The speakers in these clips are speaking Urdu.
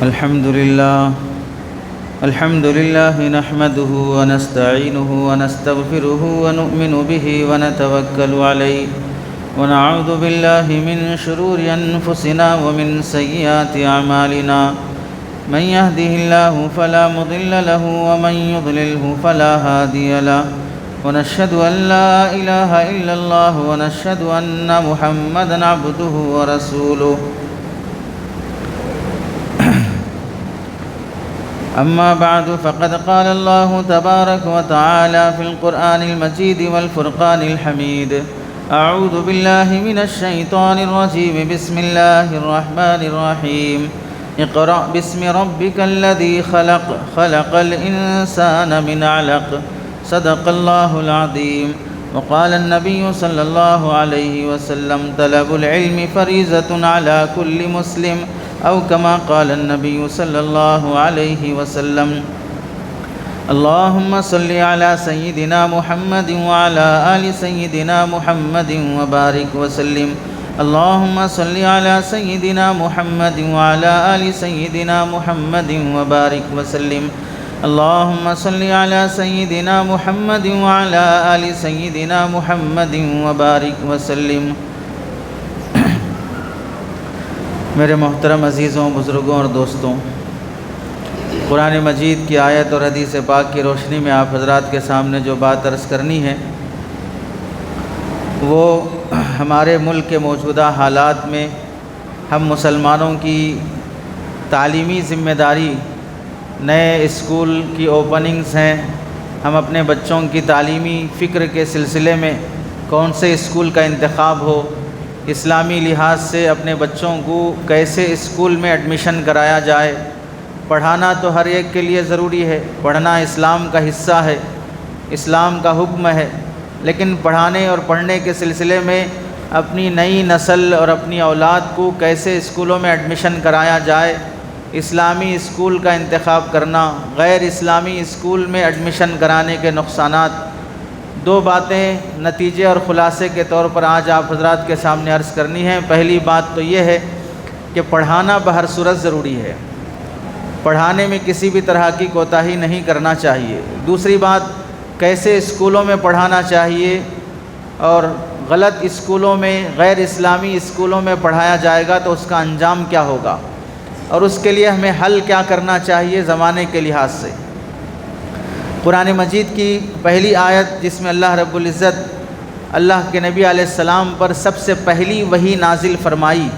الحمد لله نحمده ونستعينه ونستغفره ونؤمن به ونتوكل عليه ونعوذ بالله من شرور أنفسنا ومن سيئات أعمالنا من يهده الله فلا مضل له ومن يضلله فلا هادي له ونشهد أن لا إله إلا الله ونشهد أن محمدًا عبده ورسوله أما بعد فقد قال الله تبارك وتعالى في القرآن المجيد والفرقان الحميد أعوذ بالله من الشيطان الرجيم بسم الله الرحمن الرحيم اقرأ باسم ربك الذي خلق الإنسان من علق صدق الله العظيم وقال النبي صلى الله عليه وسلم طلب العلم فريضة على كل مسلم أو كما قال النبي صلى الله عليه وسلم اللهم صل على سيدنا محمد وعلى آل سيدنا محمد وبارك وسلم اللهم صل على سيدنا محمد وعلى آل سيدنا محمد وبارك وسلم اللهم صل على سيدنا محمد وعلى آل سيدنا محمد وبارك وسلم میرے محترم عزیزوں، بزرگوں اور دوستوں، قرآن مجید کی آیت اور حدیث پاک کی روشنی میں آپ حضرات کے سامنے جو بات عرض کرنی ہے وہ ہمارے ملک کے موجودہ حالات میں ہم مسلمانوں کی تعلیمی ذمہ داری، نئے اسکول کی اوپننگز ہیں، ہم اپنے بچوں کی تعلیمی فکر کے سلسلے میں کون سے اسکول کا انتخاب ہو، اسلامی لحاظ سے اپنے بچوں کو کیسے اسکول میں ایڈمیشن کرایا جائے۔ پڑھانا تو ہر ایک کے لیے ضروری ہے، پڑھنا اسلام کا حصہ ہے، اسلام کا حکم ہے، لیکن پڑھانے اور پڑھنے کے سلسلے میں اپنی نئی نسل اور اپنی اولاد کو کیسے اسکولوں میں ایڈمیشن کرایا جائے، اسلامی اسکول کا انتخاب کرنا، غیر اسلامی اسکول میں ایڈمیشن کرانے کے نقصانات، دو باتیں نتیجے اور خلاصے کے طور پر آج آپ حضرات کے سامنے عرض کرنی ہے۔ پہلی بات تو یہ ہے کہ پڑھانا بہر صورت ضروری ہے، پڑھانے میں کسی بھی طرح کی کوتاہی نہیں کرنا چاہیے۔ دوسری بات، کیسے اسکولوں میں پڑھانا چاہیے اور غلط اسکولوں میں، غیر اسلامی اسکولوں میں پڑھایا جائے گا تو اس کا انجام کیا ہوگا، اور اس کے لیے ہمیں حل کیا کرنا چاہیے زمانے کے لحاظ سے۔ قرآن مجید کی پہلی آیت جس میں اللہ رب العزت اللہ کے نبی علیہ السلام پر سب سے پہلی وحی نازل فرمائی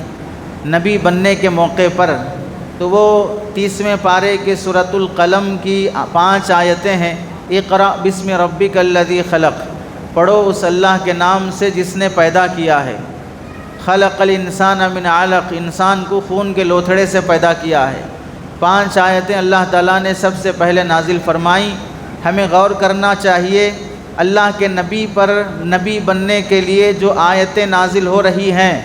نبی بننے کے موقع پر، تو وہ 30ویں پارے کے سورۃ القلم کی 5 آیتیں ہیں۔ اقرأ بسم ربک الذی خلق، پڑھو اس اللہ کے نام سے جس نے پیدا کیا ہے۔ خلق الانسان من علق، انسان کو خون کے لوتھڑے سے پیدا کیا ہے۔ 5 آیتیں اللہ تعالیٰ نے سب سے پہلے نازل فرمائیں۔ ہمیں غور کرنا چاہیے اللہ کے نبی پر نبی بننے کے لیے جو آیتیں نازل ہو رہی ہیں،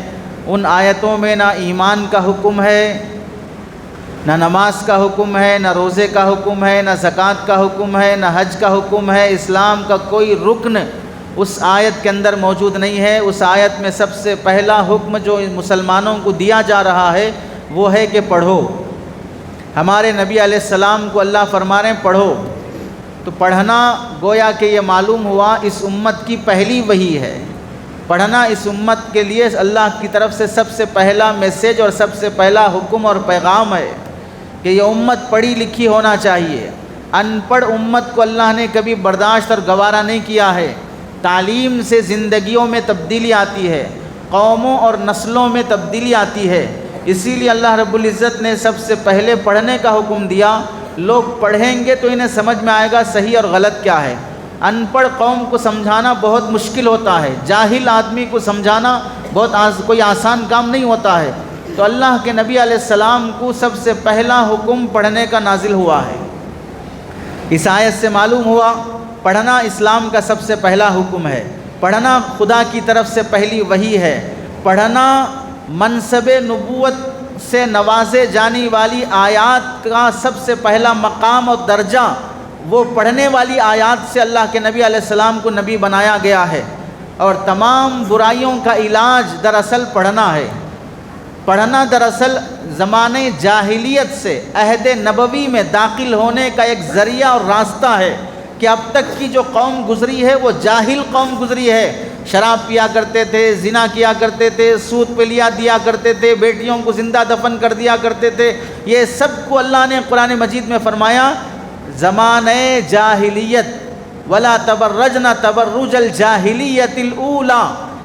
ان آیتوں میں نہ ایمان کا حکم ہے، نہ نماز کا حکم ہے، نہ روزے کا حکم ہے، نہ زکوٰۃ کا حکم ہے، نہ حج کا حکم ہے، اسلام کا کوئی رکن اس آیت کے اندر موجود نہیں ہے۔ اس آیت میں سب سے پہلا حکم جو مسلمانوں کو دیا جا رہا ہے وہ ہے کہ پڑھو۔ ہمارے نبی علیہ السلام کو اللہ فرما رہے ہیں پڑھو، تو پڑھنا گویا کہ یہ معلوم ہوا اس امت کی پہلی وحی ہے۔ پڑھنا اس امت کے لیے اللہ کی طرف سے سب سے پہلا میسیج اور سب سے پہلا حکم اور پیغام ہے کہ یہ امت پڑھی لکھی ہونا چاہیے۔ ان پڑھ امت کو اللہ نے کبھی برداشت اور گوارا نہیں کیا ہے۔ تعلیم سے زندگیوں میں تبدیلی آتی ہے، قوموں اور نسلوں میں تبدیلی آتی ہے۔ اسی لیے اللہ رب العزت نے سب سے پہلے پڑھنے کا حکم دیا۔ لوگ پڑھیں گے تو انہیں سمجھ میں آئے گا صحیح اور غلط کیا ہے۔ ان پڑھ قوم کو سمجھانا بہت مشکل ہوتا ہے، جاہل آدمی کو سمجھانا کوئی آسان کام نہیں ہوتا ہے۔ تو اللہ کے نبی علیہ السلام کو سب سے پہلا حکم پڑھنے کا نازل ہوا ہے۔ اس آیت سے معلوم ہوا پڑھنا اسلام کا سب سے پہلا حکم ہے، پڑھنا خدا کی طرف سے پہلی وحی ہے، پڑھنا منصب نبوت سے نوازے جانے والی آیات کا سب سے پہلا مقام اور درجہ وہ پڑھنے والی آیات سے اللہ کے نبی علیہ السلام کو نبی بنایا گیا ہے۔ اور تمام برائیوں کا علاج دراصل پڑھنا ہے۔ پڑھنا دراصل زمانے جاہلیت سے عہد نبوی میں داخل ہونے کا ایک ذریعہ اور راستہ ہے کہ اب تک کی جو قوم گزری ہے وہ جاہل قوم گزری ہے، شراب پیا کرتے تھے، زنا کیا کرتے تھے، سود پہ لیا دیا کرتے تھے، بیٹیوں کو زندہ دفن کر دیا کرتے تھے۔ یہ سب کو اللہ نے قرآن مجید میں فرمایا زمانے جاہلیت، ولا تبرجن تبرج الجاہلیت الاولی،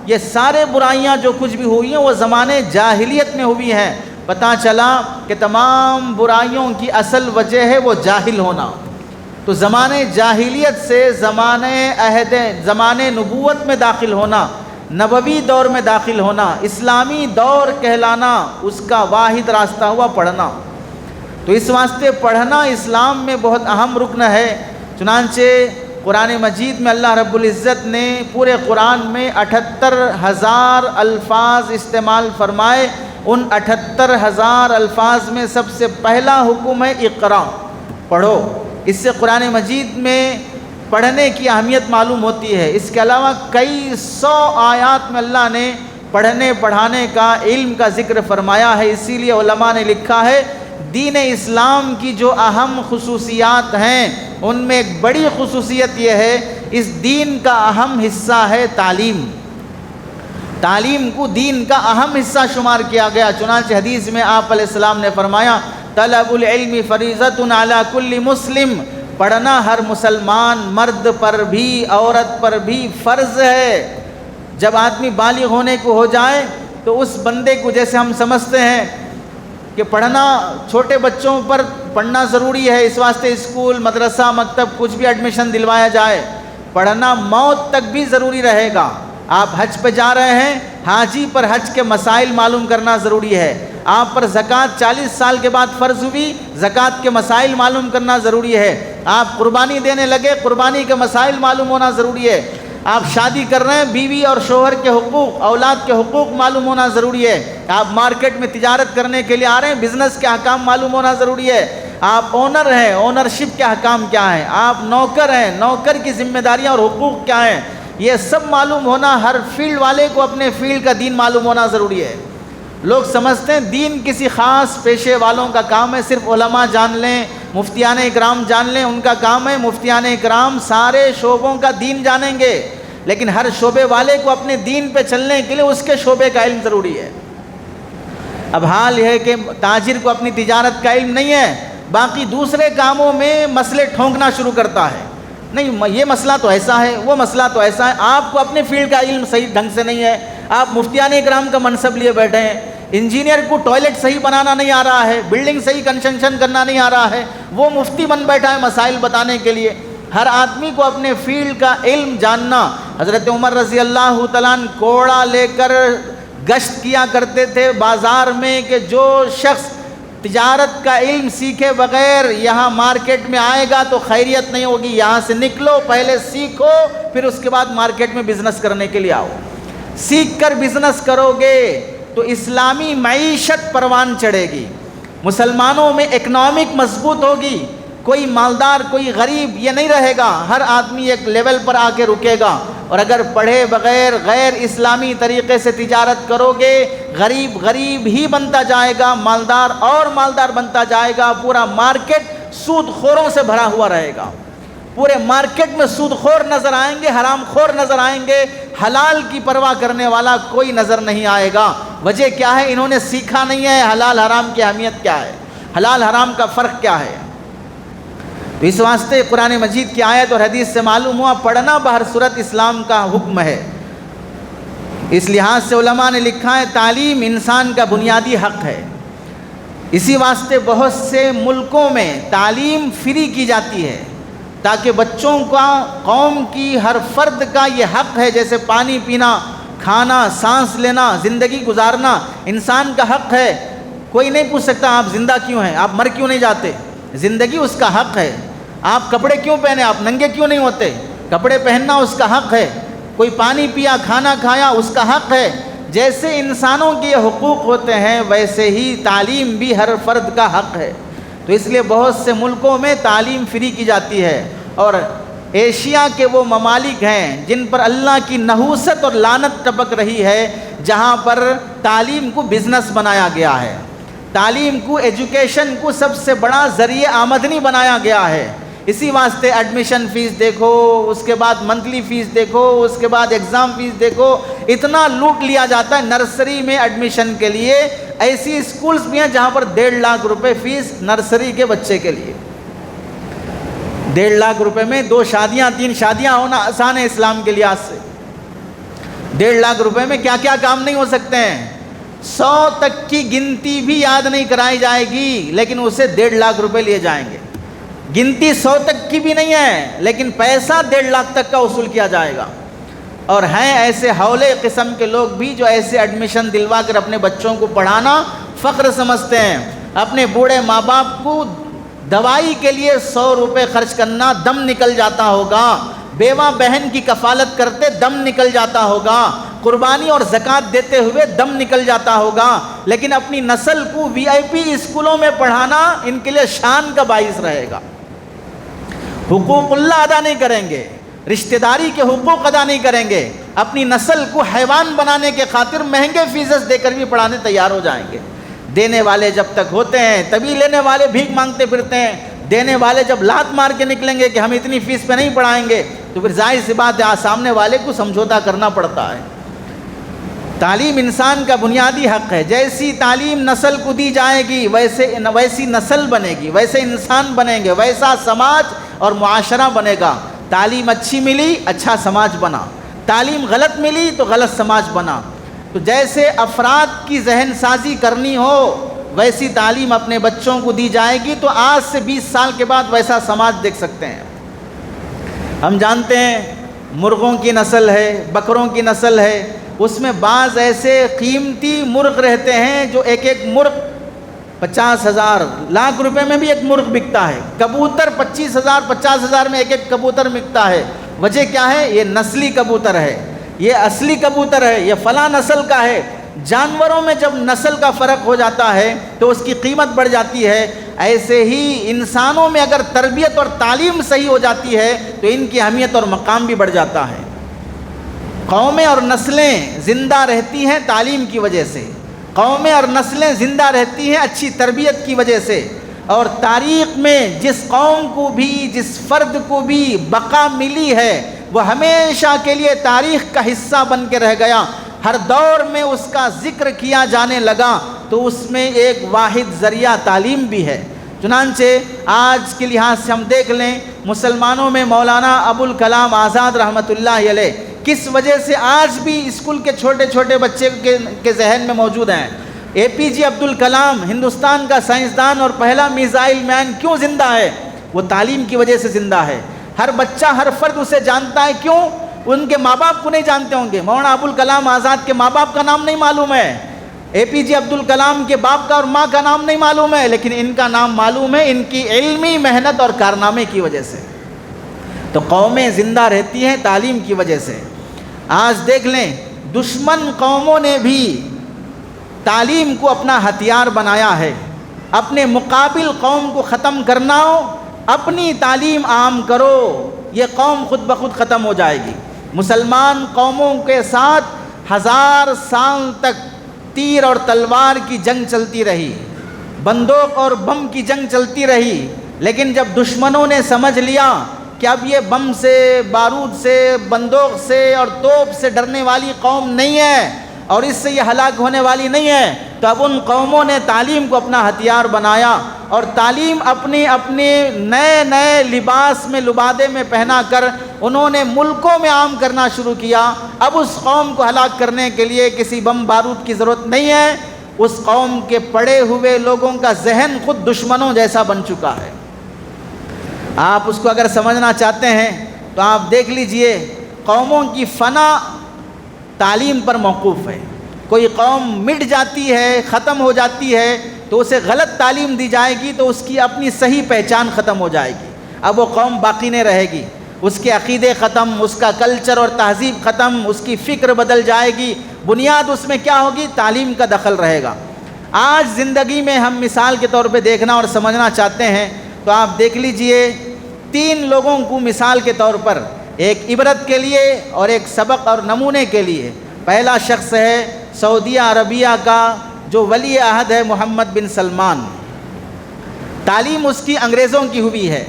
یہ سارے برائیاں جو کچھ بھی ہوئی ہیں وہ زمانے جاہلیت میں ہوئی ہیں۔ پتہ چلا کہ تمام برائیوں کی اصل وجہ ہے وہ جاہل ہونا۔ تو زمانے جاہلیت سے زمانے نبوت میں داخل ہونا، نبوی دور میں داخل ہونا، اسلامی دور کہلانا، اس کا واحد راستہ ہوا پڑھنا۔ تو اس واسطے پڑھنا اسلام میں بہت اہم رکن ہے۔ چنانچہ قرآن مجید میں اللہ رب العزت نے پورے قرآن میں 78,000 الفاظ استعمال فرمائے۔ ان 78,000 الفاظ میں سب سے پہلا حکم ہے اقرا، پڑھو۔ اس سے قرآن مجید میں پڑھنے کی اہمیت معلوم ہوتی ہے۔ اس کے علاوہ کئی 100 آیات میں اللہ نے پڑھنے پڑھانے کا، علم کا ذکر فرمایا ہے۔ اسی لیے علماء نے لکھا ہے دین اسلام کی جو اہم خصوصیات ہیں ان میں ایک بڑی خصوصیت یہ ہے، اس دین کا اہم حصہ ہے تعلیم۔ تعلیم کو دین کا اہم حصہ شمار کیا گیا۔ چنانچہ حدیث میں آپ علیہ السلام نے فرمایا طلب العلم فریضۃ علی کل مسلم، پڑھنا ہر مسلمان مرد پر بھی عورت پر بھی فرض ہے۔ جب آدمی بالغ ہونے کو ہو جائے تو اس بندے کو، جیسے ہم سمجھتے ہیں کہ پڑھنا چھوٹے بچوں پر پڑھنا ضروری ہے، اس واسطے اسکول مدرسہ مکتب کچھ بھی ایڈمیشن دلوایا جائے، پڑھنا موت تک بھی ضروری رہے گا۔ آپ حج پہ جا رہے ہیں، حاجی پر حج کے مسائل معلوم کرنا ضروری ہے۔ آپ پر زکوٰۃ 40 سال کے بعد فرض ہوئی، زکوٰۃ کے مسائل معلوم کرنا ضروری ہے۔ آپ قربانی دینے لگے، قربانی کے مسائل معلوم ہونا ضروری ہے۔ آپ شادی کر رہے ہیں، بیوی اور شوہر کے حقوق، اولاد کے حقوق معلوم ہونا ضروری ہے۔ آپ مارکیٹ میں تجارت کرنے کے لیے آ رہے ہیں، بزنس کے احکام معلوم ہونا ضروری ہے۔ آپ اونر ہیں، اونرشپ کے احکام کیا ہیں، آپ نوکر ہیں، نوکر کی ذمہ داریاں اور حقوق کیا ہیں، یہ سب معلوم ہونا، ہر فیلڈ والے کو اپنے فیلڈ کا دین معلوم ہونا ضروری ہے۔ لوگ سمجھتے ہیں دین کسی خاص پیشے والوں کا کام ہے، صرف علماء جان لیں، مفتیان اکرام جان لیں، ان کا کام ہے۔ مفتیان اکرام سارے شعبوں کا دین جانیں گے، لیکن ہر شعبے والے کو اپنے دین پہ چلنے کے لیے اس کے شعبے کا علم ضروری ہے۔ اب حال یہ ہے کہ تاجر کو اپنی تجارت کا علم نہیں ہے، باقی دوسرے کاموں میں مسئلے ٹھونکنا شروع کرتا ہے، نہیں یہ مسئلہ تو ایسا ہے، وہ مسئلہ تو ایسا ہے۔ آپ کو اپنے فیلڈ کا علم صحیح ڈھنگ سے نہیں ہے، آپ مفتیان اکرام کا منصب لیے بیٹھے ہیں، انجینئر کو ٹوائلٹ صحیح بنانا نہیں آ رہا ہے، بلڈنگ صحیح کنسٹرکشن کرنا نہیں آ رہا ہے، وہ مفتی بن بیٹھا ہے مسائل بتانے کے لیے۔ ہر آدمی کو اپنے فیلڈ کا علم جاننا۔ حضرت عمر رضی اللہ تعالیٰ عنہ کوڑا لے کر گشت کیا کرتے تھے بازار میں کہ جو شخص تجارت کا علم سیکھے بغیر یہاں مارکیٹ میں آئے گا تو خیریت نہیں ہوگی، یہاں سے نکلو، پہلے سیکھو، پھر اس کے بعد مارکیٹ میں بزنس کرنے کے لیے آؤ۔ سیکھ کر بزنس کرو گے تو اسلامی معیشت پروان چڑھے گی، مسلمانوں میں اکنامک مضبوط ہوگی، کوئی مالدار کوئی غریب یہ نہیں رہے گا، ہر آدمی ایک لیول پر آ کے رکے گا۔ اور اگر پڑھے بغیر غیر اسلامی طریقے سے تجارت کرو گے، غریب غریب ہی بنتا جائے گا، مالدار اور مالدار بنتا جائے گا، پورا مارکیٹ سود خوروں سے بھرا ہوا رہے گا، پورے مارکیٹ میں سود خور نظر آئیں گے، حرام خور نظر آئیں گے، حلال کی پرواہ کرنے والا کوئی نظر نہیں آئے گا۔ وجہ کیا ہے؟ انہوں نے سیکھا نہیں ہے حلال حرام کی اہمیت کیا ہے، حلال حرام کا فرق کیا ہے۔ تو اس واسطے قرآن مجید کی آیت اور حدیث سے معلوم ہوا پڑھنا بہر صورت اسلام کا حکم ہے۔ اس لحاظ سے علماء نے لکھا ہے تعلیم انسان کا بنیادی حق ہے۔ اسی واسطے بہت سے ملکوں میں تعلیم فری کی جاتی ہے تاکہ بچوں کا، قوم کی ہر فرد کا یہ حق ہے، جیسے پانی پینا، کھانا، سانس لینا، زندگی گزارنا انسان کا حق ہے۔ کوئی نہیں پوچھ سکتا آپ زندہ کیوں ہیں، آپ مر کیوں نہیں جاتے، زندگی اس کا حق ہے۔ آپ کپڑے کیوں پہنے، آپ ننگے کیوں نہیں ہوتے، کپڑے پہننا اس کا حق ہے۔ کوئی پانی پیا، کھانا کھایا، اس کا حق ہے۔ جیسے انسانوں کے یہ حقوق ہوتے ہیں ویسے ہی تعلیم بھی ہر فرد کا حق ہے۔ تو اس لیے بہت سے ملکوں میں تعلیم فری کی جاتی ہے، اور ایشیا کے وہ ممالک ہیں جن پر اللہ کی نحوست اور لعنت ٹپک رہی ہے، جہاں پر تعلیم کو بزنس بنایا گیا ہے۔ تعلیم کو، ایجوکیشن کو سب سے بڑا ذریعہ آمدنی بنایا گیا ہے۔ اسی واسطے ایڈمیشن فیس دیکھو، اس کے بعد منتھلی فیس دیکھو، اس کے بعد ایگزام فیس دیکھو، اتنا لوٹ لیا جاتا ہے۔ نرسری میں ایڈمیشن کے لیے ایسی اسکولز بھی ہیں جہاں پر 1.5 لاکھ روپے فیس نرسری کے بچے کے لیے۔ 1.5 لاکھ روپے میں 2 شادیاں 3 شادیاں ہونا آسان ہے اسلام کے لحاظ سے۔ 1.5 لاکھ روپے میں کیا کیا کام نہیں ہو سکتے ہیں۔ 100 تک کی گنتی بھی یاد نہیں کرائی جائے گی، لیکن اسے 1.5 لاکھ روپے لیے جائیں گے۔ گنتی 100 تک کی بھی نہیں ہے، لیکن پیسہ 1.5 لاکھ تک کا وصول کیا جائے گا۔ اور ہیں ایسے ہولے قسم کے لوگ بھی جو ایسے ایڈمیشن دلوا کر اپنے بچوں کو پڑھانا فخر سمجھتے ہیں۔ اپنے بوڑھے ماں باپ کو دوائی کے لیے 100 روپے خرچ کرنا دم نکل جاتا ہوگا، بیوہ بہن کی کفالت کرتے دم نکل جاتا ہوگا، قربانی اور زکوٰۃ دیتے ہوئے دم نکل جاتا ہوگا، لیکن اپنی نسل کو VIP اسکولوں میں پڑھانا ان کے لیے شان کا باعث رہے گا۔ حقوق اللہ ادا نہیں کریں گے، رشتہ داری کے حقوق ادا نہیں کریں گے، اپنی نسل کو حیوان بنانے کے خاطر مہنگے فیسز دے کر بھی پڑھانے تیار ہو جائیں گے۔ دینے والے جب تک ہوتے ہیں تبھی لینے والے بھیک مانگتے پھرتے ہیں۔ دینے والے جب لات مار کے نکلیں گے کہ ہم اتنی فیس پہ نہیں پڑھائیں گے، تو پھر ظاہر سی بات ہے سامنے والے کو سمجھوتا کرنا پڑتا ہے۔ تعلیم انسان کا بنیادی حق ہے۔ جیسی تعلیم نسل کو دی جائے گی ویسی نسل بنے گی، ویسے انسان بنیں گے، ویسا سماج اور معاشرہ بنے گا۔ تعلیم اچھی ملی، اچھا سماج بنا، تعلیم غلط ملی تو غلط سماج بنا۔ تو جیسے افراد کی ذہن سازی کرنی ہو ویسی تعلیم اپنے بچوں کو دی جائے گی تو آج سے 20 سال کے بعد ویسا سماج دیکھ سکتے ہیں۔ ہم جانتے ہیں مرغوں کی نسل ہے، بکروں کی نسل ہے، اس میں بعض ایسے قیمتی مرغ رہتے ہیں جو ایک مرغ 50,000 لاکھ روپے میں بھی ایک مرغ بکتا ہے۔ کبوتر 25,000 50,000 میں ایک کبوتر بکتا ہے۔ وجہ کیا ہے؟ یہ نسلی کبوتر ہے، یہ اصلی کبوتر ہے، یہ فلاں نسل کا ہے۔ جانوروں میں جب نسل کا فرق ہو جاتا ہے تو اس کی قیمت بڑھ جاتی ہے۔ ایسے ہی انسانوں میں اگر تربیت اور تعلیم صحیح ہو جاتی ہے تو ان کی اہمیت اور مقام بھی بڑھ جاتا ہے۔ قومیں اور نسلیں زندہ رہتی ہیں تعلیم کی وجہ سے، قومیں اور نسلیں زندہ رہتی ہیں اچھی تربیت کی وجہ سے۔ اور تاریخ میں جس قوم کو بھی، جس فرد کو بھی بقا ملی ہے وہ ہمیشہ کے لیے تاریخ کا حصہ بن کے رہ گیا۔ ہر دور میں اس کا ذکر کیا جانے لگا تو اس میں ایک واحد ذریعہ تعلیم بھی ہے۔ چنانچہ آج کے لحاظ سے ہم دیکھ لیں، مسلمانوں میں مولانا ابوالکلام آزاد رحمۃ اللہ علیہ کس وجہ سے آج بھی اسکول کے چھوٹے چھوٹے بچے کے ذہن میں موجود ہیں۔ APJ عبدالکلام ہندوستان کا سائنسدان اور پہلا میزائل مین کیوں زندہ ہے؟ وہ تعلیم کی وجہ سے زندہ ہے۔ ہر بچہ، ہر فرد اسے جانتا ہے، کیوں؟ ان کے ماں باپ کو نہیں جانتے ہوں گے۔ مولانا ابوالکلام آزاد کے ماں باپ کا نام نہیں معلوم ہے، APJ عبدالکلام کے باپ کا اور ماں کا نام نہیں معلوم ہے، لیکن ان کا نام معلوم ہے ان کی علمی محنت اور کارنامے کی وجہ سے۔ تو قومیں زندہ رہتی ہیں تعلیم کی وجہ سے۔ آج دیکھ لیں، دشمن قوموں نے بھی تعلیم کو اپنا ہتھیار بنایا ہے۔ اپنے مقابل قوم کو ختم کرنا ہو، اپنی تعلیم عام کرو، یہ قوم خود بخود ختم ہو جائے گی۔ مسلمان قوموں کے ساتھ 1000 سال تک تیر اور تلوار کی جنگ چلتی رہی، بندوق اور بم کی جنگ چلتی رہی، لیکن جب دشمنوں نے سمجھ لیا کہ اب یہ بم سے، بارود سے، بندوق سے اور توپ سے ڈرنے والی قوم نہیں ہے اور اس سے یہ ہلاک ہونے والی نہیں ہے، تو اب ان قوموں نے تعلیم کو اپنا ہتھیار بنایا اور تعلیم اپنے نئے لباس میں، لبادے میں پہنا کر انہوں نے ملکوں میں عام کرنا شروع کیا۔ اب اس قوم کو ہلاک کرنے کے لیے کسی بم بارود کی ضرورت نہیں ہے، اس قوم کے پڑے ہوئے لوگوں کا ذہن خود دشمنوں جیسا بن چکا ہے۔ آپ اس کو اگر سمجھنا چاہتے ہیں تو آپ دیکھ لیجئے، قوموں کی فنا تعلیم پر موقوف ہے۔ کوئی قوم مٹ جاتی ہے، ختم ہو جاتی ہے تو اسے غلط تعلیم دی جائے گی تو اس کی اپنی صحیح پہچان ختم ہو جائے گی، اب وہ قوم باقی نہیں رہے گی، اس کے عقیدے ختم، اس کا کلچر اور تہذیب ختم، اس کی فکر بدل جائے گی۔ بنیاد اس میں کیا ہوگی؟ تعلیم کا دخل رہے گا۔ آج زندگی میں ہم مثال کے طور پہ دیکھنا اور سمجھنا چاہتے ہیں تو آپ دیکھ لیجئے، 3 لوگوں کو مثال کے طور پر، ایک عبرت کے لیے اور ایک سبق اور نمونے کے لیے۔ پہلا شخص ہے سعودیہ عربیہ کا جو ولی عہد ہے محمد بن سلمان، تعلیم اس کی انگریزوں کی ہوئی ہے،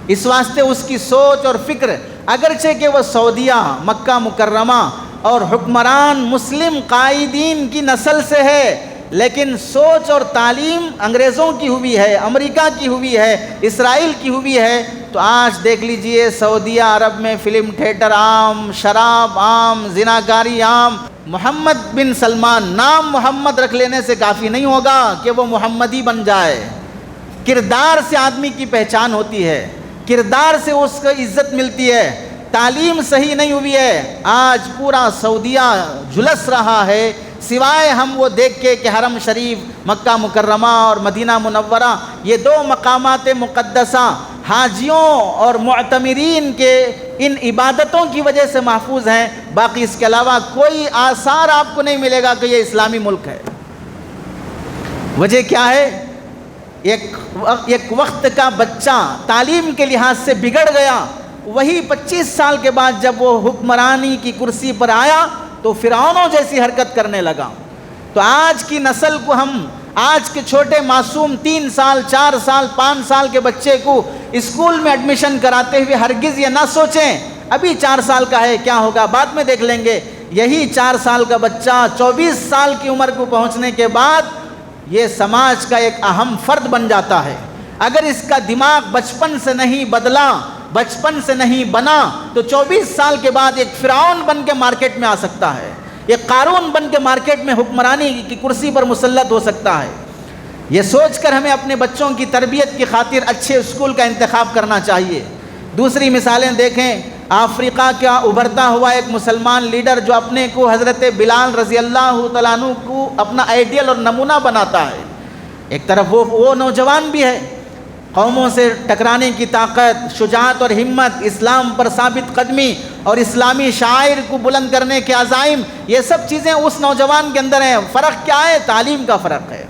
اس واسطے اس کی سوچ اور فکر اگرچہ کہ وہ سعودیہ، مکہ مکرمہ اور حکمران مسلم قائدین کی نسل سے ہے، لیکن سوچ اور تعلیم انگریزوں کی ہوئی ہے، امریکہ کی ہوئی ہے، اسرائیل کی ہوئی ہے۔ تو آج دیکھ لیجئے سعودیہ عرب میں فلم تھیٹر عام، شراب عام، زناکاری عام۔ محمد بن سلمان، نام محمد رکھ لینے سے کافی نہیں ہوگا کہ وہ محمدی بن جائے، کردار سے آدمی کی پہچان ہوتی ہے، کردار سے اس کو عزت ملتی ہے۔ تعلیم صحیح نہیں ہوئی ہے، آج پورا سعودیہ جھلس رہا ہے، سوائے ہم وہ دیکھ کے کہ حرم شریف، مکہ مکرمہ اور مدینہ منورہ، یہ دو مقامات مقدسہ حاجیوں اور معتمرین کے ان عبادتوں کی وجہ سے محفوظ ہیں، باقی اس کے علاوہ کوئی آثار آپ کو نہیں ملے گا کہ یہ اسلامی ملک ہے۔ وجہ کیا ہے؟ ایک وقت کا بچہ تعلیم کے لحاظ سے بگڑ گیا، وہی 25 سال کے بعد جب وہ حکمرانی کی کرسی پر آیا تو فرعونوں جیسی حرکت کرنے لگا۔ تو آج کی نسل کو ہم، آج کے چھوٹے معصوم 3 سال 4 سال 5 سال کے بچے کو اسکول میں ایڈمیشن کراتے ہوئے ہرگز یہ نہ سوچیں ابھی 4 سال کا ہے کیا ہوگا، بعد میں دیکھ لیں گے۔ یہی 4 سال کا بچہ 24 سال کی عمر کو پہنچنے کے بعد یہ سماج کا ایک اہم فرد بن جاتا ہے۔ اگر اس کا دماغ بچپن سے نہیں بدلا، بچپن سے نہیں بنا، تو 24 سال کے بعد ایک فرعون بن کے مارکیٹ میں آ سکتا ہے، ایک قارون بن کے مارکیٹ میں حکمرانی کی کرسی پر مسلط ہو سکتا ہے۔ یہ سوچ کر ہمیں اپنے بچوں کی تربیت کی خاطر اچھے اسکول کا انتخاب کرنا چاہیے۔ دوسری مثالیں دیکھیں، افریقہ کا ابھرتا ہوا ایک مسلمان لیڈر جو اپنے کو حضرت بلال رضی اللہ تعالیٰ عنہ کو اپنا آئیڈیل اور نمونہ بناتا ہے، ایک طرف وہ نوجوان بھی ہے، قوموں سے ٹکرانے کی طاقت، شجاعت اور ہمت، اسلام پر ثابت قدمی اور اسلامی شعائر کو بلند کرنے کے عزائم، یہ سب چیزیں اس نوجوان کے اندر ہیں۔ فرق کیا ہے؟ تعلیم کا فرق ہے۔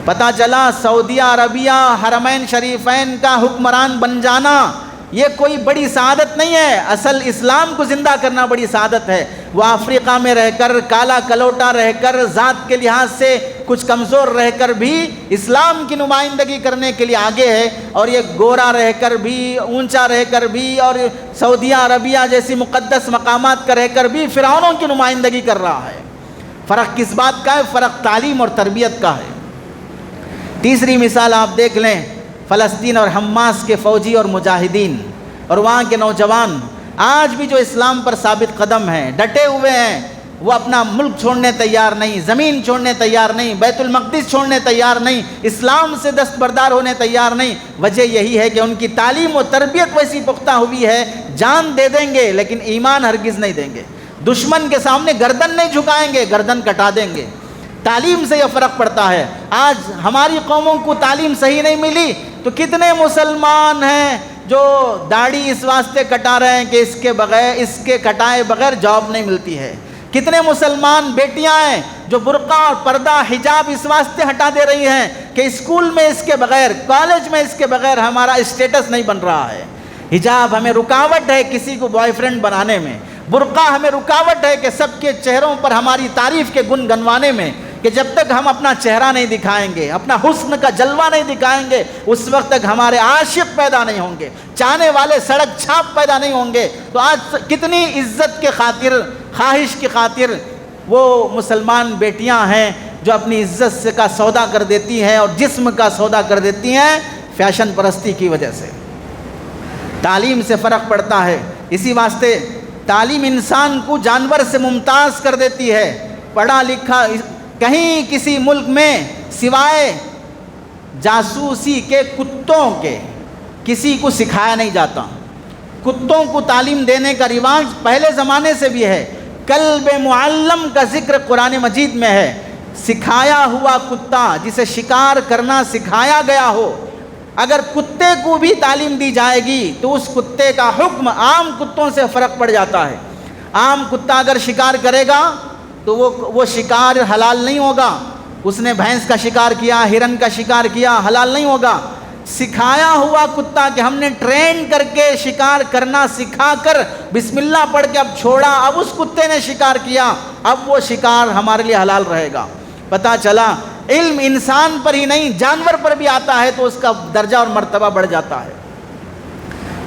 پتہ چلا سعودیہ عربیہ حرمین شریفین کا حکمران بن جانا یہ کوئی بڑی سعادت نہیں ہے، اصل اسلام کو زندہ کرنا بڑی سعادت ہے۔ وہ افریقہ میں رہ کر، کالا کلوٹا رہ کر، ذات کے لحاظ سے کچھ کمزور رہ کر بھی اسلام کی نمائندگی کرنے کے لیے آگے ہے، اور یہ گورا رہ کر بھی، اونچا رہ کر بھی، اور سعودیہ عربیہ جیسی مقدس مقامات کا رہ کر بھی فرعونوں کی نمائندگی کر رہا ہے۔ فرق کس بات کا ہے؟ فرق تعلیم اور تربیت کا ہے۔ تیسری مثال آپ دیکھ لیں، فلسطین اور حماس کے فوجی اور مجاہدین اور وہاں کے نوجوان آج بھی جو اسلام پر ثابت قدم ہیں، ڈٹے ہوئے ہیں، وہ اپنا ملک چھوڑنے تیار نہیں، زمین چھوڑنے تیار نہیں، بیت المقدس چھوڑنے تیار نہیں، اسلام سے دستبردار ہونے تیار نہیں۔ وجہ یہی ہے کہ ان کی تعلیم و تربیت ویسی پختہ ہوئی ہے، جان دے دیں گے لیکن ایمان ہرگز نہیں دیں گے، دشمن کے سامنے گردن نہیں جھکائیں گے، گردن کٹا دیں گے۔ تعلیم سے یہ فرق پڑتا ہے۔ آج ہماری قوموں کو تعلیم صحیح نہیں ملی تو کتنے مسلمان ہیں جو داڑھی اس واسطے کٹا رہے ہیں کہ اس کے کٹائے بغیر جاب نہیں ملتی ہے۔ کتنے مسلمان بیٹیاں ہیں جو برقع اور پردہ حجاب اس واسطے ہٹا دے رہی ہیں کہ اسکول میں اس کے بغیر، کالج میں اس کے بغیر ہمارا اسٹیٹس نہیں بن رہا ہے۔ حجاب ہمیں رکاوٹ ہے کسی کو بوائے فرینڈ بنانے میں، برقع ہمیں رکاوٹ ہے کہ سب کے چہروں پر ہماری تعریف کے گن گنوانے میں، کہ جب تک ہم اپنا چہرہ نہیں دکھائیں گے، اپنا حسن کا جلوہ نہیں دکھائیں گے، اس وقت تک ہمارے عاشق پیدا نہیں ہوں گے، چاہنے والے سڑک چھاپ پیدا نہیں ہوں گے۔ تو آج کتنی عزت کے خاطر، خواہش کی خاطر وہ مسلمان بیٹیاں ہیں جو اپنی عزت کا سودا کر دیتی ہیں اور جسم کا سودا کر دیتی ہیں فیشن پرستی کی وجہ سے۔ تعلیم سے فرق پڑتا ہے، اسی واسطے تعلیم انسان کو جانور سے ممتاز کر دیتی ہے۔ پڑھا لکھا کہیں کسی ملک میں سوائے جاسوسی کے کتوں کے کسی کو سکھایا نہیں جاتا۔ کتوں کو تعلیم دینے کا رواج پہلے زمانے سے بھی ہے۔ کلب معلم کا ذکر قرآن مجید میں ہے۔ سکھایا ہوا کتا، جسے شکار کرنا سکھایا گیا ہو، اگر کتے کو بھی تعلیم دی جائے گی تو اس کتے کا حکم عام کتوں سے فرق پڑ جاتا ہے۔ عام کتا اگر شکار کرے گا تو وہ شکار حلال نہیں ہوگا۔ اس نے بھینس کا شکار کیا، ہرن کا شکار کیا، حلال نہیں ہوگا۔ سکھایا ہوا کتا کہ ہم نے ٹرین کر کے شکار کرنا سکھا کر بسم اللہ پڑھ کے اب چھوڑا، اب اس کتے نے شکار کیا، اب وہ شکار ہمارے لیے حلال رہے گا۔ پتہ چلا علم انسان پر ہی نہیں جانور پر بھی آتا ہے تو اس کا درجہ اور مرتبہ بڑھ جاتا ہے۔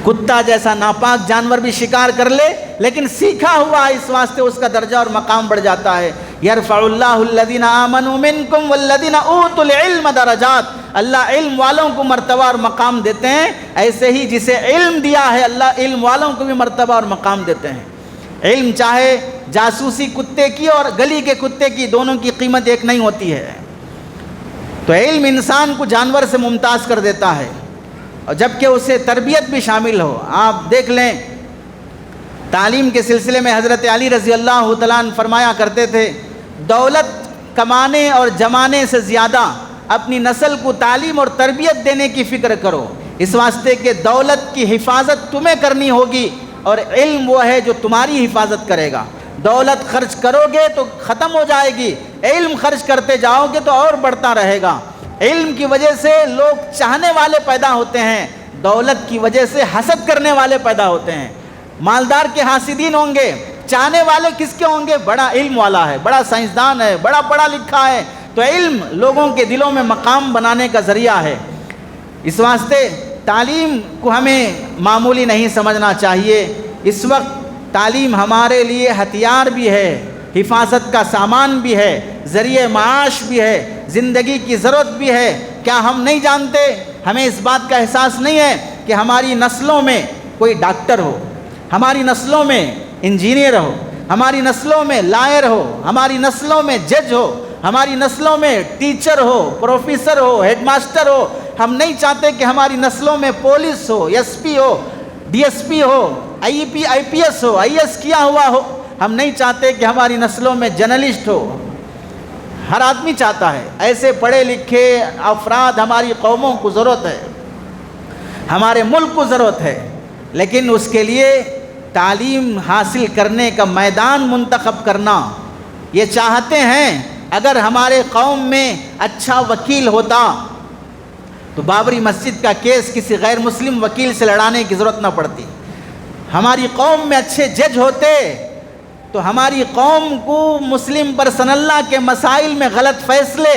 کتا جیسا ناپاک جانور بھی شکار کر لے لیکن سیکھا ہوا اس واسطے اس کا درجہ اور مقام بڑھ جاتا ہے۔ یرفع اللہ الذین آمنوا منکم والذین اوتوا العلم درجات، اللہ علم والوں کو مرتبہ اور مقام دیتے ہیں، ایسے ہی جسے علم دیا ہے اللہ علم والوں کو بھی مرتبہ اور مقام دیتے ہیں۔ علم چاہے جاسوسی کتے کی اور گلی کے کتے کی، دونوں کی قیمت ایک نہیں ہوتی ہے۔ تو علم انسان کو جانور سے ممتاز کر دیتا ہے، اور جبکہ اسے تربیت بھی شامل ہو۔ آپ دیکھ لیں تعلیم کے سلسلے میں حضرت علی رضی اللہ تعالیٰ عنہ فرمایا کرتے تھے، دولت کمانے اور جمانے سے زیادہ اپنی نسل کو تعلیم اور تربیت دینے کی فکر کرو، اس واسطے کہ دولت کی حفاظت تمہیں کرنی ہوگی اور علم وہ ہے جو تمہاری حفاظت کرے گا۔ دولت خرچ کرو گے تو ختم ہو جائے گی، علم خرچ کرتے جاؤ گے تو اور بڑھتا رہے گا۔ علم کی وجہ سے لوگ چاہنے والے پیدا ہوتے ہیں، دولت کی وجہ سے حسد کرنے والے پیدا ہوتے ہیں۔ مالدار کے حاسدین ہوں گے، چاہنے والے کس کے ہوں گے؟ بڑا علم والا ہے، بڑا سائنسدان ہے، بڑا پڑھا لکھا ہے۔ تو علم لوگوں کے دلوں میں مقام بنانے کا ذریعہ ہے۔ اس واسطے تعلیم کو ہمیں معمولی نہیں سمجھنا چاہیے۔ اس وقت تعلیم ہمارے لیے ہتھیار بھی ہے، حفاظت کا سامان بھی ہے، ذریعہ معاش بھی ہے، زندگی کی ضرورت بھی ہے۔ کیا ہم نہیں جانتے، ہمیں اس بات کا احساس نہیں ہے کہ ہماری نسلوں میں کوئی ڈاکٹر ہو، ہماری نسلوں میں انجینئر ہو، ہماری نسلوں میں لائر ہو، ہماری نسلوں میں جج ہو، ہماری نسلوں میں ٹیچر ہو، پروفیسر ہو، ہیڈ ماسٹر ہو۔ ہم نہیں چاہتے کہ ہماری نسلوں میں police who, S P who, D S P who, I P S who, I S کیا ہوا ہو۔ ہم نہیں چاہتے کہ ہماری نسلوں میں جرنلسٹ ہو۔ ہر آدمی چاہتا ہے ایسے پڑھے لکھے افراد ہماری قوموں کو ضرورت ہے، ہمارے ملک کو ضرورت ہے، لیکن اس کے لیے تعلیم حاصل کرنے کا میدان منتخب کرنا۔ یہ چاہتے ہیں اگر ہمارے قوم میں اچھا وکیل ہوتا تو بابری مسجد کا کیس کسی غیر مسلم وکیل سے لڑانے کی ضرورت نہ پڑتی۔ ہماری قوم میں اچھے جج ہوتے تو ہماری قوم کو مسلم پرسنل لا کے مسائل میں غلط فیصلے،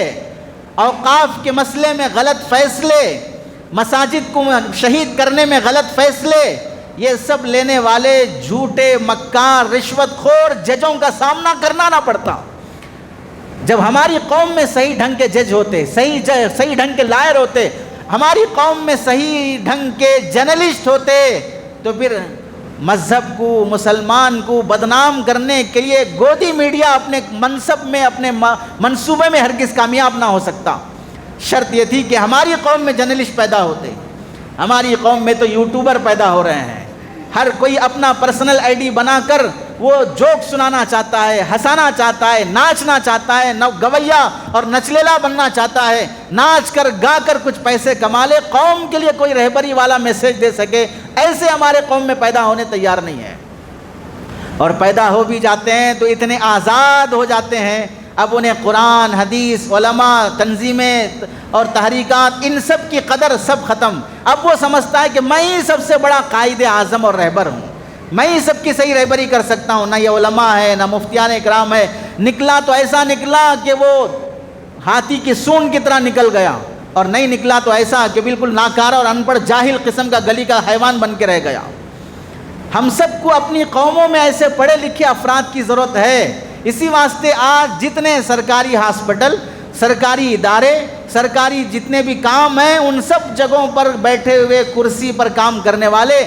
اوقاف کے مسئلے میں غلط فیصلے، مساجد کو شہید کرنے میں غلط فیصلے، یہ سب لینے والے جھوٹے مکار رشوت خور ججوں کا سامنا کرنا نہ پڑتا۔ جب ہماری قوم میں صحیح ڈھنگ کے جج ہوتے، صحیح ڈھنگ کے لائر ہوتے، ہماری قوم میں صحیح ڈھنگ کے جرنلسٹ ہوتے، تو پھر مذہب کو، مسلمان کو بدنام کرنے کے لیے گودی میڈیا اپنے منصب میں، اپنے منصوبے میں ہرگز کامیاب نہ ہو سکتا۔ شرط یہ تھی کہ ہماری قوم میں جرنلسٹ پیدا ہوتے۔ ہماری قوم میں تو یوٹیوبر پیدا ہو رہے ہیں، ہر کوئی اپنا پرسنل آئی ڈی بنا کر وہ جوک سنانا چاہتا ہے، ہنسانا چاہتا ہے، ناچنا چاہتا ہے، گویا اور نچلیلا بننا چاہتا ہے، ناچ کر گا کر کچھ پیسے کما لے، قوم کے لیے کوئی رہبری والا میسج دے سکے، ایسے ہمارے قوم میں پیدا ہونے تیار نہیں ہے۔ اور پیدا ہو بھی جاتے ہیں تو اتنے آزاد ہو جاتے ہیں، اب انہیں قرآن، حدیث، علماء، تنظیمیں اور تحریکات ان سب کی قدر سب ختم۔ اب وہ سمجھتا ہے کہ میں ہی سب سے بڑا قائد اعظم اور رہبر ہوں، میں ہی سب کی صحیح رہبری کر سکتا ہوں، نہ یہ علماء ہے نہ مفتیان اکرام ہے۔ نکلا تو ایسا نکلا کہ وہ ہاتھی کی سونڈ کی طرح نکل گیا، اور نہیں نکلا تو ایسا کہ بالکل ناکارہ اور ان پڑھ جاہل قسم کا گلی کا حیوان بن کے رہ گیا۔ ہم سب کو اپنی قوموں میں ایسے پڑھے لکھے افراد کی ضرورت ہے۔ اسی واسطے آج جتنے سرکاری ہاسپٹل، سرکاری ادارے، سرکاری جتنے بھی کام ہیں، ان سب جگہوں پر بیٹھے ہوئے کرسی پر کام کرنے والے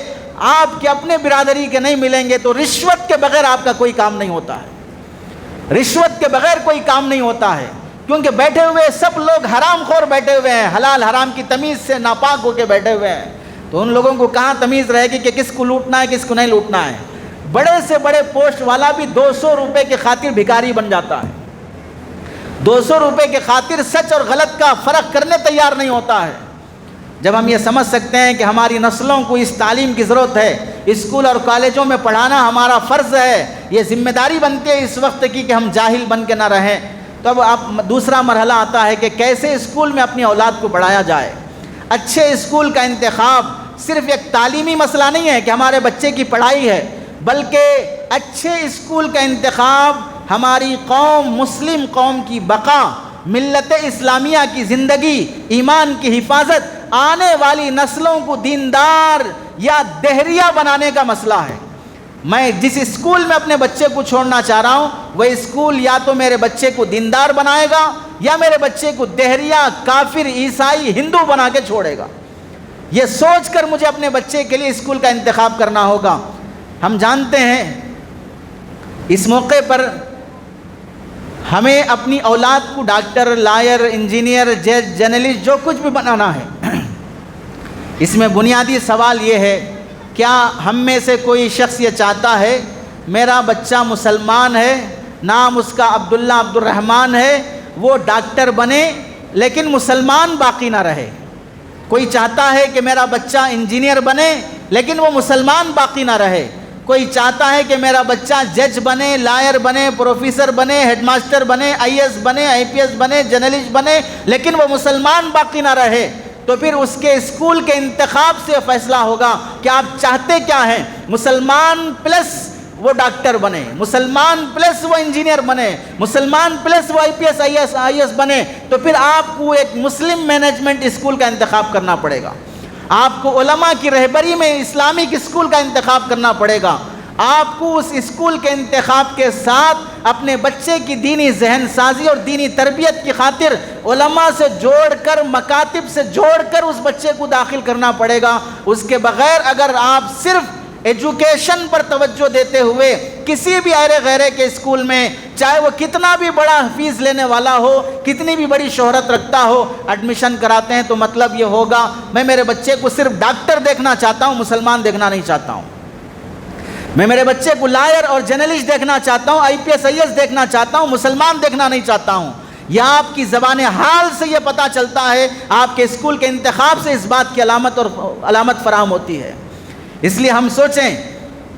آپ کے اپنے برادری کے نہیں ملیں گے، تو رشوت کے بغیر آپ کا کوئی کام نہیں ہوتا ہے۔ رشوت کے بغیر کوئی کام نہیں ہوتا ہے، کیونکہ بیٹھے ہوئے سب لوگ حرام خور بیٹھے ہوئے ہیں، حلال حرام کی تمیز سے ناپاک ہو کے بیٹھے ہوئے ہیں۔ تو ان لوگوں کو کہاں تمیز رہے گی کہ کس کو لوٹنا ہے کس کو نہیں لوٹنا ہے۔ بڑے سے بڑے پوسٹ والا بھی 200 روپے کے خاطر بھکاری بن جاتا ہے، 200 روپے کے خاطر سچ اور غلط کا فرق کرنے تیار نہیں ہوتا ہے۔ جب ہم یہ سمجھ سکتے ہیں کہ ہماری نسلوں کو اس تعلیم کی ضرورت ہے، اسکول اور کالجوں میں پڑھانا ہمارا فرض ہے، یہ ذمہ داری بنتی ہے اس وقت کی کہ ہم جاہل بن کے نہ رہیں، تو اب دوسرا مرحلہ آتا ہے کہ کیسے اسکول میں اپنی اولاد کو پڑھایا جائے۔ اچھے اسکول کا انتخاب صرف ایک تعلیمی مسئلہ نہیں ہے کہ ہمارے بچے کی پڑھائی ہے، بلکہ اچھے اسکول کا انتخاب ہماری قوم، مسلم قوم کی بقا، ملت اسلامیہ کی زندگی، ایمان کی حفاظت، آنے والی نسلوں کو دیندار یا دہریہ بنانے کا مسئلہ ہے۔ میں جس اسکول میں اپنے بچے کو چھوڑنا چاہ رہا ہوں، وہ اسکول یا تو میرے بچے کو دیندار بنائے گا یا میرے بچے کو دہریہ، کافر، عیسائی، ہندو بنا کے چھوڑے گا۔ یہ سوچ کر مجھے اپنے بچے کے لیے اسکول کا انتخاب کرنا ہوگا۔ ہم جانتے ہیں اس موقع پر ہمیں اپنی اولاد کو ڈاکٹر، لائر، انجینئر، جج، جرنلسٹ، جو کچھ بھی بنانا ہے۔ اس میں بنیادی سوال یہ ہے، کیا ہم میں سے کوئی شخص یہ چاہتا ہے میرا بچہ مسلمان ہے، نام اس کا عبداللہ، عبد الرحمن ہے، وہ ڈاکٹر بنے لیکن مسلمان باقی نہ رہے؟ کوئی چاہتا ہے کہ میرا بچہ انجینئر بنے لیکن وہ مسلمان باقی نہ رہے؟ کوئی چاہتا ہے کہ میرا بچہ جج بنے، لائر بنے، پروفیسر بنے، ہیڈ ماسٹر بنے، آئی ایس بنے، آئی پی ایس بنے، جرنلسٹ بنے، لیکن وہ مسلمان باقی نہ رہے؟ تو پھر اس کے اسکول کے انتخاب سے فیصلہ ہوگا کہ آپ چاہتے کیا ہیں۔ مسلمان پلس وہ ڈاکٹر بنے، مسلمان پلس وہ انجینئر بنے، مسلمان پلس وہ آئی پی ایس، آئی ایس بنے، تو پھر آپ کو ایک مسلم مینجمنٹ اسکول کا انتخاب کرنا پڑے گا۔ آپ کو علماء کی رہبری میں اسلامک اسکول کا انتخاب کرنا پڑے گا۔ آپ کو اس اسکول کے انتخاب کے ساتھ اپنے بچے کی دینی ذہن سازی اور دینی تربیت کی خاطر علماء سے جوڑ کر، مکاتب سے جوڑ کر اس بچے کو داخل کرنا پڑے گا۔ اس کے بغیر اگر آپ صرف ایجوکیشن پر توجہ دیتے ہوئے کسی بھی ایرے غیرے کے اسکول میں، چاہے وہ کتنا بھی بڑا فیس لینے والا ہو، کتنی بھی بڑی شہرت رکھتا ہو، ایڈمیشن کراتے ہیں تو مطلب یہ ہوگا میں میرے بچے کو صرف ڈاکٹر دیکھنا چاہتا ہوں، مسلمان دیکھنا نہیں چاہتا ہوں۔ میں میرے بچے کو لائر اور جرنلسٹ دیکھنا چاہتا ہوں، آئی پی ایس، آئی ایس دیکھنا چاہتا ہوں، مسلمان دیکھنا نہیں چاہتا ہوں۔ یہ آپ کی زبان حال سے یہ پتہ چلتا ہے، آپ کے اسکول کے انتخاب سے اس بات کی علامت فراہم ہوتی ہے۔ اس لیے ہم سوچیں،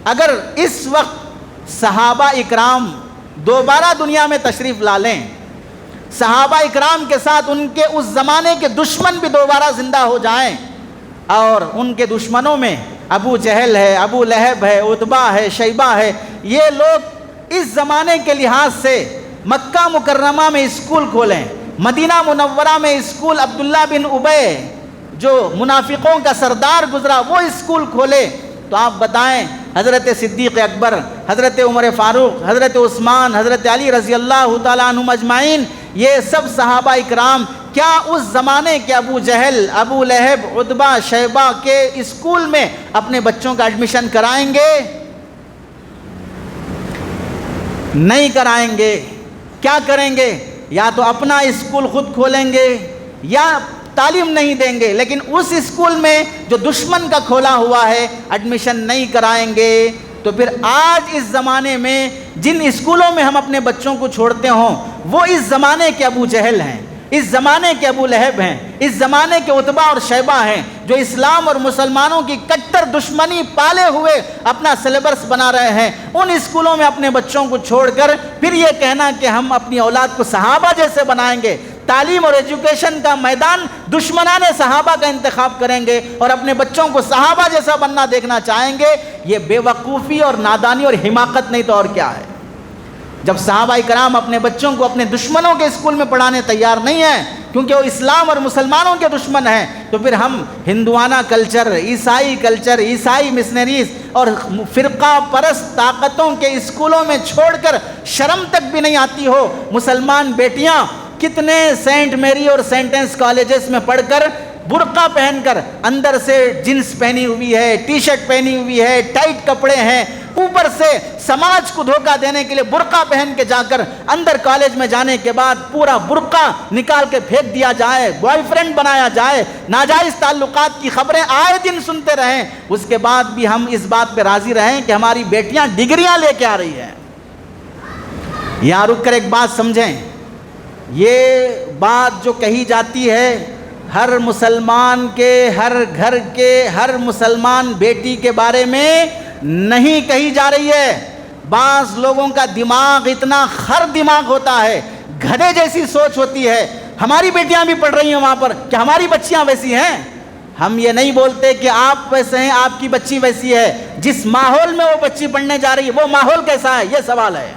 اگر اس وقت صحابہ اکرام دوبارہ دنیا میں تشریف لا لیں، صحابہ اکرام کے ساتھ ان کے اس زمانے کے دشمن بھی دوبارہ زندہ ہو جائیں، اور ان کے دشمنوں میں ابو جہل ہے، ابو لہب ہے، عتبہ ہے، شیبہ ہے، یہ لوگ اس زمانے کے لحاظ سے مکہ مکرمہ میں اسکول کھولیں، مدینہ منورہ میں اسکول عبداللہ بن ابی جو منافقوں کا سردار گزرا وہ اسکول کھولے، تو آپ بتائیں حضرت صدیق اکبر، حضرت عمر فاروق، حضرت عثمان، حضرت علی رضی اللہ تعالیٰ عنہم اجمعین، یہ سب صحابہ اکرام کیا اس زمانے کے ابو جہل، ابو لہب، عتبہ، شیبہ کے اسکول میں اپنے بچوں کا ایڈمیشن کرائیں گے؟ نہیں کرائیں گے۔ کیا کریں گے؟ یا تو اپنا اسکول خود کھولیں گے یا تعلیم نہیں دیں گے، لیکن اس اسکول میں جو دشمن کا کھولا ہوا ہے ایڈمیشن نہیں کرائیں گے۔ تو پھر آج اس زمانے میں جن اسکولوں میں ہم اپنے بچوں کو چھوڑتے ہوں وہ اس زمانے کے ابو جہل ہیں، اس زمانے کے ابو لہب ہیں، اس زمانے کے عتبہ اور شیبہ ہیں، جو اسلام اور مسلمانوں کی کٹر دشمنی پالے ہوئے اپنا سلیبس بنا رہے ہیں۔ ان اسکولوں میں اپنے بچوں کو چھوڑ کر پھر یہ کہنا کہ ہم اپنی اولاد کو صحابہ جیسے بنائیں گے، تعلیم اور ایجوکیشن کا میدان دشمنان صحابہ کا انتخاب کریں گے اور اپنے بچوں کو صحابہ جیسا بننا دیکھنا چاہیں گے، یہ بے وقوفی اور نادانی اور حماقت نہیں تو اور کیا ہے۔ جب صحابہ کرام اپنے بچوں کو اپنے دشمنوں کے اسکول میں پڑھانے تیار نہیں ہیں کیونکہ وہ اسلام اور مسلمانوں کے دشمن ہیں، تو پھر ہم ہندوانہ کلچر، عیسائی مشنریز اور فرقہ پرست طاقتوں کے اسکولوں میں چھوڑ کر شرم تک بھی نہیں آتی ہو مسلمان بیٹیاں کتنے سینٹ میری اور سینٹنس کالجز میں پڑھ کر برقع پہن کر، اندر سے جنس پہنی ہوئی ہے، ٹی شرٹ پہنی ہوئی ہے، ٹائٹ کپڑے ہیں، اوپر سے سماج کو دھوکہ دینے کے لیے برقع پہن کے جا کر اندر کالج میں جانے کے بعد پورا برقع نکال کے پھینک دیا جائے، بوائے فرینڈ بنایا جائے، ناجائز تعلقات کی خبریں آئے دن سنتے رہیں، اس کے بعد بھی ہم اس بات پہ راضی رہیں کہ ہماری بیٹیاں ڈگریاں لے کے آ رہی ہیں۔ یہاں رک کر ایک بات سمجھیں، یہ بات جو کہی جاتی ہے ہر مسلمان کے، ہر گھر کے، ہر مسلمان بیٹی کے بارے میں نہیں کہی جا رہی ہے۔ بعض لوگوں کا دماغ اتنا خر دماغ ہوتا ہے، گدھے جیسی سوچ ہوتی ہے، ہماری بیٹیاں بھی پڑھ رہی ہیں وہاں پر، کہ ہماری بچیاں ویسی ہیں۔ ہم یہ نہیں بولتے کہ آپ ویسے ہیں، آپ کی بچی ویسی ہے، جس ماحول میں وہ بچی پڑھنے جا رہی ہے وہ ماحول کیسا ہے، یہ سوال ہے۔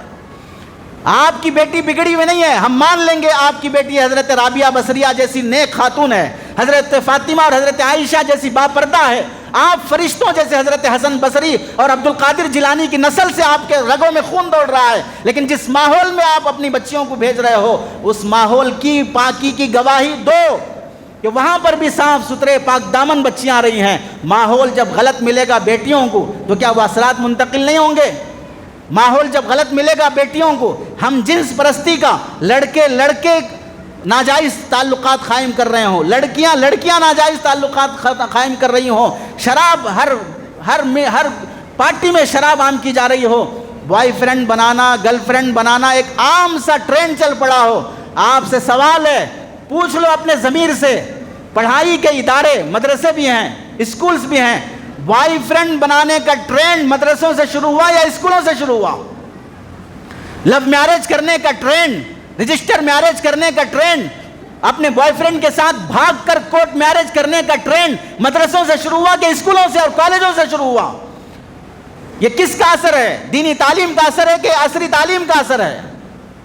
آپ کی بیٹی بگڑی ہوئی نہیں ہے، ہم مان لیں گے آپ کی بیٹی حضرت رابعہ بصریہ جیسی نیک خاتون ہے، حضرت فاطمہ اور حضرت عائشہ جیسی باپردہ ہے، آپ فرشتوں جیسے حضرت حسن بصری اور عبد القادر جیلانی کی نسل سے آپ کے رگوں میں خون دوڑ رہا ہے، لیکن جس ماحول میں آپ اپنی بچیوں کو بھیج رہے ہو اس ماحول کی پاکی کی گواہی دو کہ وہاں پر بھی صاف ستھرے پاک دامن بچیاں آ رہی ہیں۔ ماحول جب غلط ملے گا بیٹیوں کو تو کیا وہ اثرات منتقل نہیں ہوں گے؟ ماحول جب غلط ملے گا بیٹیوں کو، ہم جنس پرستی کا لڑکے ناجائز تعلقات قائم کر رہے ہوں، لڑکیاں ناجائز تعلقات قائم کر رہی ہوں، شراب ہر پارٹی میں شراب عام کی جا رہی ہو، بوائے فرینڈ بنانا گرل فرینڈ بنانا ایک عام سا ٹرینڈ چل پڑا ہو، آپ سے سوال ہے، پوچھ لو اپنے ضمیر سے، پڑھائی کے ادارے مدرسے بھی ہیں، اسکولز بھی ہیں، بوائے فرینڈ بنانے کا ٹرینڈ مدرسوں سے شروع ہوا یا اسکولوں سے شروع ہوا؟ لو میرج کرنے کا ٹرینڈ، رجسٹر میرج کرنے کا ٹرینڈ، اپنے بوائے فرینڈ کے ساتھ بھاگ کر کورٹ میرج کرنے کا ٹرینڈ مدرسوں سے شروع ہوا کہ اسکولوں سے اور کالجوں سے شروع ہوا؟ یہ کس کا اثر ہے؟ دینی تعلیم کا اثر ہے کہ عصری تعلیم کا اثر ہے؟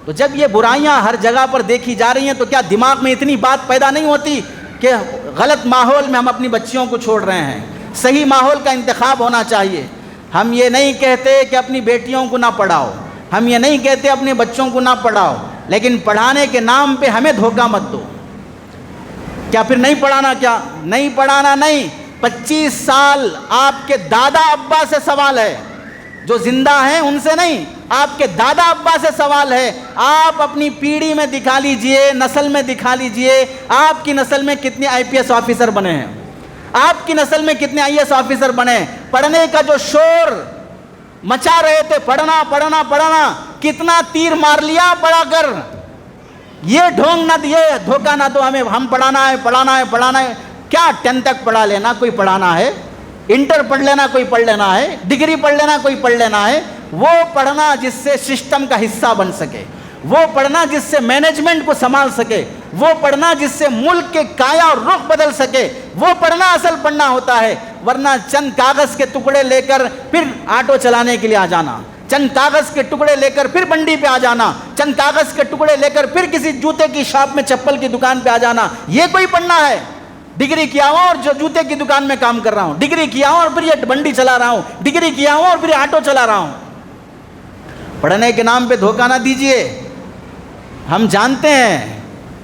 تو جب یہ برائیاں ہر جگہ پر دیکھی جا رہی ہیں تو کیا دماغ میں اتنی بات پیدا نہیں ہوتی کہ غلط ماحول میں ہم اپنی بچیوں کو چھوڑ رہے ہیں؟ صحیح ماحول کا انتخاب ہونا چاہیے۔ ہم یہ نہیں کہتے کہ اپنی بیٹیوں کو نہ پڑھاؤ، ہم یہ نہیں کہتے اپنے بچوں کو نہ پڑھاؤ، لیکن پڑھانے کے نام پہ ہمیں دھوکہ مت دو۔ کیا پھر نہیں پڑھانا؟ کیا نہیں پڑھانا؟ نہیں، 25 سال آپ کے دادا ابا سے سوال ہے، جو زندہ ہیں ان سے نہیں، آپ کے دادا ابا سے سوال ہے۔ آپ اپنی پیڑھی میں دکھا لیجئے، نسل میں دکھا لیجئے، آپ کی نسل میں کتنے IPS آفیسر بنے ہیں، آپ کی نسل میں کتنے IAS آفیسر بنے؟ پڑھنے کا جو شور مچا رہے تھے، پڑھنا پڑھنا پڑھنا، کتنا تیر مار لیا پڑھا کر۔ یہ ڈھونگ نہ دیے، دھوکہ نہ دو ہمیں، ہم پڑھانا ہے۔ کیا 10 تک پڑھا لینا کوئی پڑھانا ہے؟ انٹر پڑھ لینا کوئی پڑھ لینا ہے؟ ڈگری پڑھ لینا کوئی پڑھ لینا ہے؟ وہ پڑھنا جس سے سسٹم کا حصہ بن سکے، وہ پڑھنا جس سے مینجمنٹ کو سنبھال سکے، وہ پڑھنا جس سے ملک کے کایا اور رخ بدل سکے، وہ پڑھنا اصل پڑھنا ہوتا ہے۔ ورنہ چند کاغذ کے ٹکڑے لے کر پھر آٹو چلانے کے لیے آ جانا، چند کاغذ کے ٹکڑے لے کر پھر منڈی پہ آ جانا، چند کاغذ کے ٹکڑے لے کر پھر کسی جوتے کی شاپ میں چپل کی دکان پہ آ جانا، یہ کوئی پڑھنا ہے؟ ڈگری کیا ہوں اور جو جوتے کی دکان میں کام کر رہا ہوں، ڈگری کیا ہوں اور پھر یہ منڈی چلا رہا ہوں، ڈگری کیا ہوں اور پھر آٹو چلا رہا ہوں۔ پڑھنے کے نام پہ دھوکہ نہ دیجئے۔ ہم جانتے ہیں،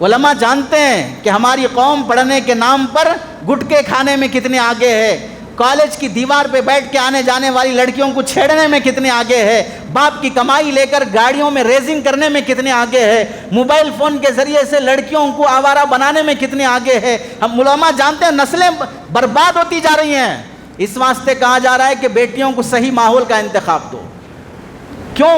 علماء جانتے ہیں کہ ہماری قوم پڑھنے کے نام پر گٹکے کھانے میں کتنے آگے ہے، کالج کی دیوار پہ بیٹھ کے آنے جانے والی لڑکیوں کو چھیڑنے میں کتنے آگے ہے، باپ کی کمائی لے کر گاڑیوں میں ریزنگ کرنے میں کتنے آگے ہے، موبائل فون کے ذریعے سے لڑکیوں کو آوارہ بنانے میں کتنے آگے ہے۔ ہم علماء جانتے ہیں نسلیں برباد ہوتی جا رہی ہیں، اس واسطے کہا جا رہا ہے کہ بیٹیوں کو صحیح ماحول کا انتخاب دو۔ کیوں؟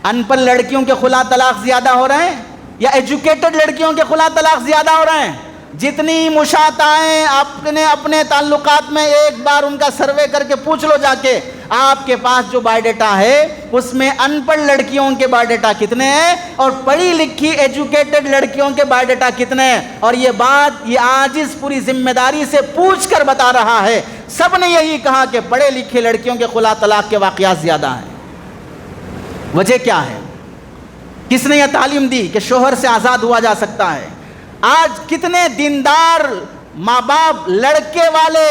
ان پڑھ لڑکیوں کے خلا طلاق زیادہ ہو رہے ہیں یا ایجوکیٹڈ لڑکیوں کے خلا طلاق زیادہ ہو رہے ہیں؟ جتنی مشاطائیں اپنے تعلقات میں ایک بار ان کا سروے کر کے پوچھ لو جا کے، آپ کے پاس جو بایو ڈیٹا ہے اس میں ان پڑھ لڑکیوں کے بایو ڈیٹا کتنے ہیں اور پڑھی لکھی ایجوکیٹڈ لڑکیوں کے بایو ڈیٹا کتنے ہیں؟ اور یہ بات یہ عاجز پوری ذمہ داری سے پوچھ کر بتا رہا ہے، سب نے یہی کہا کہ پڑھے لکھے لڑکیوں کے خلا طلاق کے واقعات زیادہ ہیں۔ وجہ کیا ہے؟ کس نے یہ تعلیم دی کہ شوہر سے آزاد ہوا جا سکتا ہے؟ آج کتنے دیندار ماں باپ لڑکے والے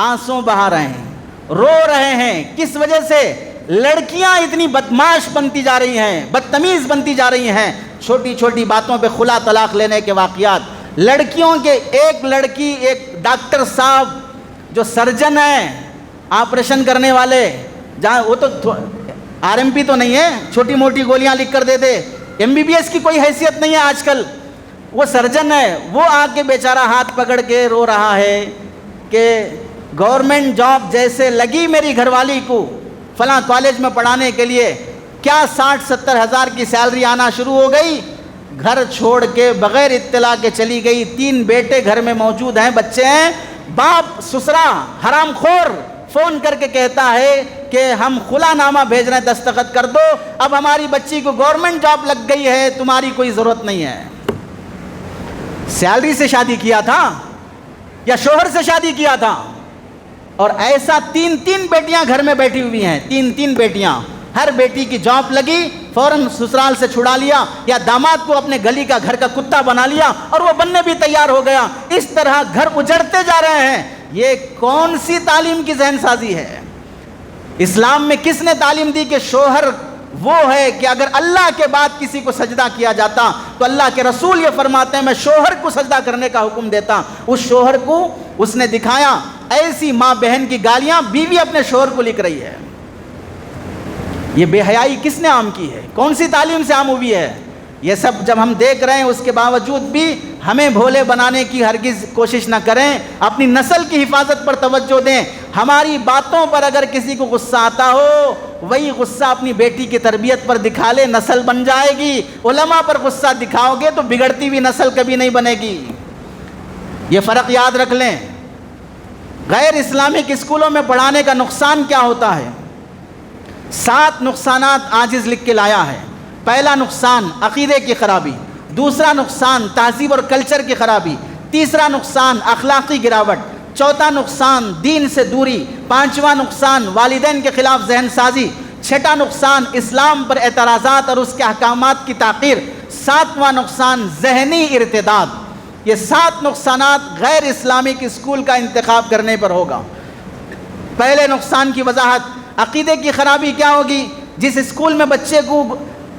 آنسو بہا رہے ہیں، رو رہے ہیں، کس وجہ سے؟ لڑکیاں اتنی بدمعاش بنتی جا رہی ہیں، بدتمیز بنتی جا رہی ہیں، چھوٹی چھوٹی باتوں پہ خلا طلاق لینے کے واقعات۔ لڑکیوں کے ایک لڑکی، ایک ڈاکٹر صاحب جو سرجن ہیں، آپریشن کرنے والے، جہاں وہ تو RMP تو نہیں ہے، چھوٹی موٹی گولیاں لکھ کر دے دے، MBBS کی کوئی حیثیت نہیں ہے آج کل، وہ سرجن ہے، وہ آ کے بیچارہ ہاتھ پکڑ کے رو رہا ہے کہ گورنمنٹ جاب جیسے لگی میری گھر والی کو فلاں کالج میں پڑھانے کے لیے، کیا 60-70 ہزار کی سیلری آنا شروع ہو گئی، گھر چھوڑ کے بغیر اطلاع کے چلی گئی، 3 بیٹے گھر میں موجود ہیں، بچے ہیں، باپ سسرا حرام خور فون کر کے کہتا ہے کہ ہم خلا نامہ بھیج رہے ہیں، دستخط کر دو، اب ہماری بچی کو گورنمنٹ جاب لگ گئی ہے، تمہاری کوئی ضرورت نہیں ہے۔ سیلری سے شادی کیا تھا یا شوہر سے شادی کیا تھا؟ اور ایسا 3 بیٹیاں گھر میں بیٹھی ہوئی ہیں، 3 بیٹیاں، ہر بیٹی کی جاب لگی فوراً سسرال سے چھڑا لیا، یا داماد کو اپنے گلی کا گھر کا کتا بنا لیا اور وہ بننے بھی تیار ہو گیا. اس طرح گھر اجڑتے جا رہے ہیں. یہ کون سی تعلیم کی ذہن سازی ہے؟ اسلام میں کس نے تعلیم دی کہ شوہر وہ ہے کہ اگر اللہ کے بعد کسی کو سجدہ کیا جاتا تو اللہ کے رسول یہ فرماتے ہیں میں شوہر کو سجدہ کرنے کا حکم دیتا. اس شوہر کو اس نے دکھایا. ایسی ماں بہن کی گالیاں بیوی اپنے شوہر کو لکھ رہی ہے. یہ بے حیائی کس نے عام کی ہے؟ کون سی تعلیم سے عام ہوئی ہے؟ یہ سب جب ہم دیکھ رہے ہیں اس کے باوجود بھی ہمیں بھولے بنانے کی ہرگز کوشش نہ کریں. اپنی نسل کی حفاظت پر توجہ دیں. ہماری باتوں پر اگر کسی کو غصہ آتا ہو وہی غصہ اپنی بیٹی کی تربیت پر دکھا لے، نسل بن جائے گی. علماء پر غصہ دکھاؤ گے تو بگڑتی ہوئی نسل کبھی نہیں بنے گی. یہ فرق یاد رکھ لیں. غیر اسلامک اسکولوں میں پڑھانے کا نقصان کیا ہوتا ہے؟ 7 نقصانات عاجز لکھ کے لایا ہے. پہلا نقصان عقیدے کی خرابی، دوسرا نقصان تہذیب اور کلچر کی خرابی، تیسرا نقصان اخلاقی گراوٹ، چوتھا نقصان دین سے دوری، پانچواں نقصان والدین کے خلاف ذہن سازی، چھٹا نقصان اسلام پر اعتراضات اور اس کے احکامات کی تاخیر، ساتواں نقصان ذہنی ارتداد. یہ 7 نقصانات غیر اسلامک اسکول کا انتخاب کرنے پر ہوگا. پہلے نقصان کی وضاحت، عقیدے کی خرابی کیا ہوگی؟ جس اسکول میں بچے کو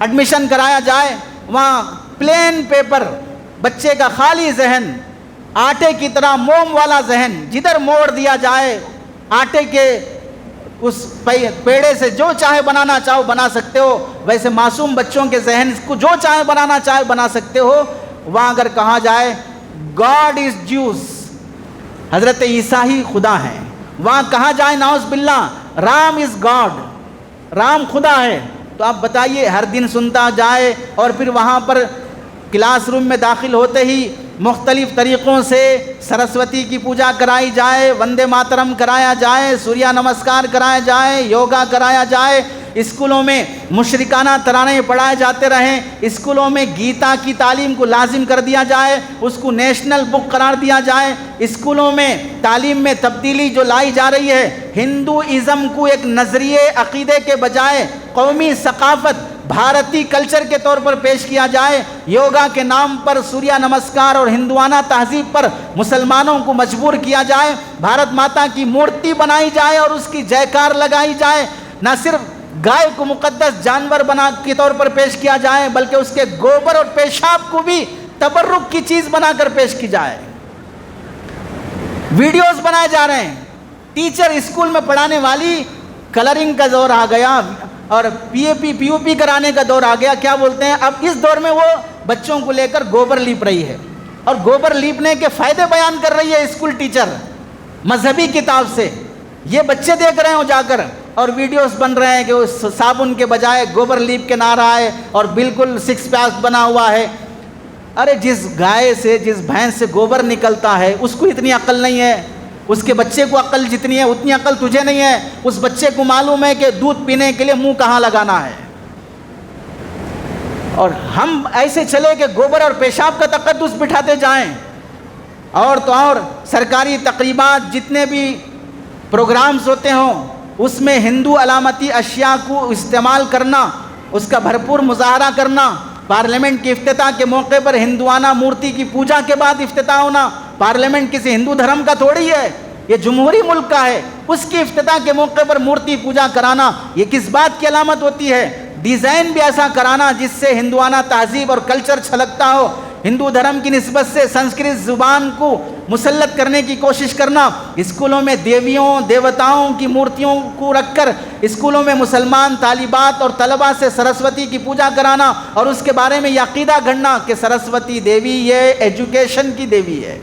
ایڈمیشن کرایا جائے وہاں پلین پیپر، بچے کا خالی ذہن، آٹے کی طرح موم والا ذہن، جدھر موڑ دیا جائے آٹے کے اس پیڑے سے جو چاہے بنانا چاہو بنا سکتے ہو. ویسے معصوم بچوں کے ذہن کو جو چاہے بنانا چاہے بنا سکتے ہو. وہاں اگر کہا جائے گاڈ از جیوس، حضرت عیسیٰ ہی خدا ہیں، وہاں کہا جائے نعوذ باللہ رام از گاڈ، رام خدا ہے، تو آپ بتائیے ہر دن سنتا جائے اور پھر وہاں پر کلاس روم میں داخل ہوتے ہی مختلف طریقوں سے سرسوتی کی پوجا کرائی جائے، وندے ماترم کرایا جائے، سوریہ نمسکار کرایا جائے، یوگا کرایا جائے، اسکولوں میں مشرکانہ ترانے پڑھائے جاتے رہیں، اسکولوں میں گیتا کی تعلیم کو لازم کر دیا جائے، اس کو نیشنل بک قرار دیا جائے، اسکولوں میں تعلیم میں تبدیلی جو لائی جا رہی ہے، ہندوازم کو ایک نظریے عقیدے کے بجائے قومی ثقافت بھارتی کلچر کے طور پر پیش کیا جائے، یوگا کے نام پر سوریہ نمسکار اور ہندوانہ تہذیب پر مسلمانوں کو مجبور کیا جائے، بھارت ماتا کی مورتی بنائی جائے اور اس کی جیکار لگائی جائے، نہ صرف گائے کو مقدس جانور بنا کے طور پر پیش کیا جائے بلکہ اس کے گوبر اور پیشاب کو بھی تبرک کی چیز بنا کر پیش کی جائے. ویڈیوز بنائے جا رہے ہیں. ٹیچر اسکول میں پڑھانے والی کلرنگ کا دور آ گیا اور پی اے پی او پی کرانے کا دور آ گیا. کیا بولتے ہیں اب اس دور میں وہ بچوں کو لے کر گوبر لیپ رہی ہے اور گوبر لیپنے کے فائدے بیان کر رہی ہے اسکول ٹیچر مذہبی کتاب سے. یہ بچے دیکھ رہے ہوں جا کر اور ویڈیوز بن رہے ہیں کہ وہ صابن کے بجائے گوبر لیپ کے نہ رہا ہے اور بالکل 6 پیک بنا ہوا ہے. ارے جس گائے سے جس بھینس سے گوبر نکلتا ہے اس کو اتنی عقل نہیں ہے، اس کے بچے کو عقل جتنی ہے اتنی عقل تجھے نہیں ہے. اس بچے کو معلوم ہے کہ دودھ پینے کے لیے منہ کہاں لگانا ہے. اور ہم ایسے چلے کہ گوبر اور پیشاب کا تقدس بٹھاتے جائیں. اور تو اور سرکاری تقریبات جتنے بھی پروگرامز ہوتے ہوں اس میں ہندو علامتی اشیاء کو استعمال کرنا، اس کا بھرپور مظاہرہ کرنا، پارلیمنٹ کے افتتاح کے موقع پر ہندوانہ مورتی کی پوجا کے بعد افتتاح ہونا. پارلیمنٹ کسی ہندو دھرم کا تھوڑی ہے، یہ جمہوری ملک کا ہے. اس کی افتتاح کے موقع پر مورتی پوجا کرانا یہ کس بات کی علامت ہوتی ہے؟ ڈیزائن بھی ایسا کرانا جس سے ہندوانہ تہذیب اور کلچر چھلکتا ہو. ہندو دھرم کی نسبت سے سنسکرت زبان کو مسلط کرنے کی کوشش کرنا. اسکولوں میں دیویوں دیوتاؤں کی مورتیوں کو رکھ کر اسکولوں میں مسلمان طالبات اور طلباء سے سرسوتی کی پوجا کرانا اور اس کے بارے میں یہ عقیدہ گھڑنا کہ سرسوتی دیوی یہ ایجوکیشن کی دیوی ہے،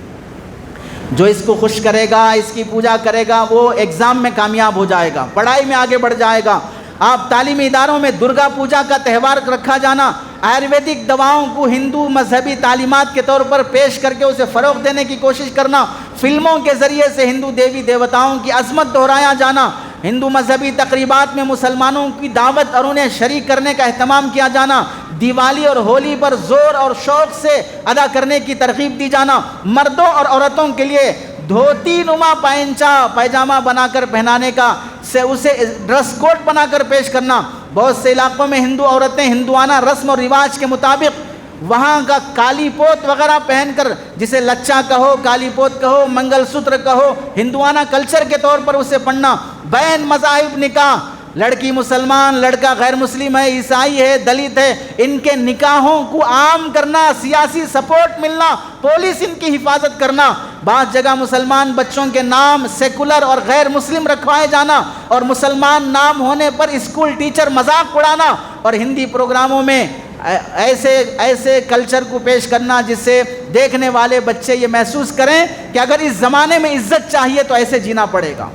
جو اس کو خوش کرے گا اس کی پوجا کرے گا وہ ایگزام میں کامیاب ہو جائے گا، پڑھائی میں آگے بڑھ جائے گا. آپ تعلیمی اداروں میں درگا پوجا کا تہوار رکھا جانا، آیورویدک دواؤں کو ہندو مذہبی تعلیمات کے طور پر پیش کر کے اسے فروغ دینے کی کوشش کرنا، فلموں کے ذریعے سے ہندو دیوی دیوتاؤں کی عظمت دہرایا جانا، ہندو مذہبی تقریبات میں مسلمانوں کی دعوت اور انہیں شریک کرنے کا اہتمام کیا جانا، دیوالی اور ہولی پر زور اور شوق سے ادا کرنے کی ترغیب دی جانا، مردوں اور عورتوں کے لیے دھوتی نما پائجامہ بنا کر پہنانے کا سے اسے ڈریس کوڈ بنا کر پیش کرنا، بہت سے علاقوں میں ہندو عورتیں ہندوانہ رسم اور رواج کے مطابق وہاں کا کالی پوت وغیرہ پہن کر، جسے لچا کہو، کالی پوت کہو، منگل سوتر کہو، ہندوانہ کلچر کے طور پر اسے پڑھنا، بین مذاہب نکاح، لڑکی مسلمان، لڑکا غیر مسلم ہے، عیسائی ہے، دلت ہے، ان کے نکاحوں کو عام کرنا، سیاسی سپورٹ ملنا، پولیس ان کی حفاظت کرنا، بعض جگہ مسلمان بچوں کے نام سیکولر اور غیر مسلم رکھوائے جانا، اور مسلمان نام ہونے پر اسکول ٹیچر مذاق اڑانا، اور ہندی پروگراموں میں ایسے کلچر کو پیش کرنا جس سے دیکھنے والے بچے یہ محسوس کریں کہ اگر اس زمانے میں عزت چاہیے تو ایسے جینا پڑے گا۔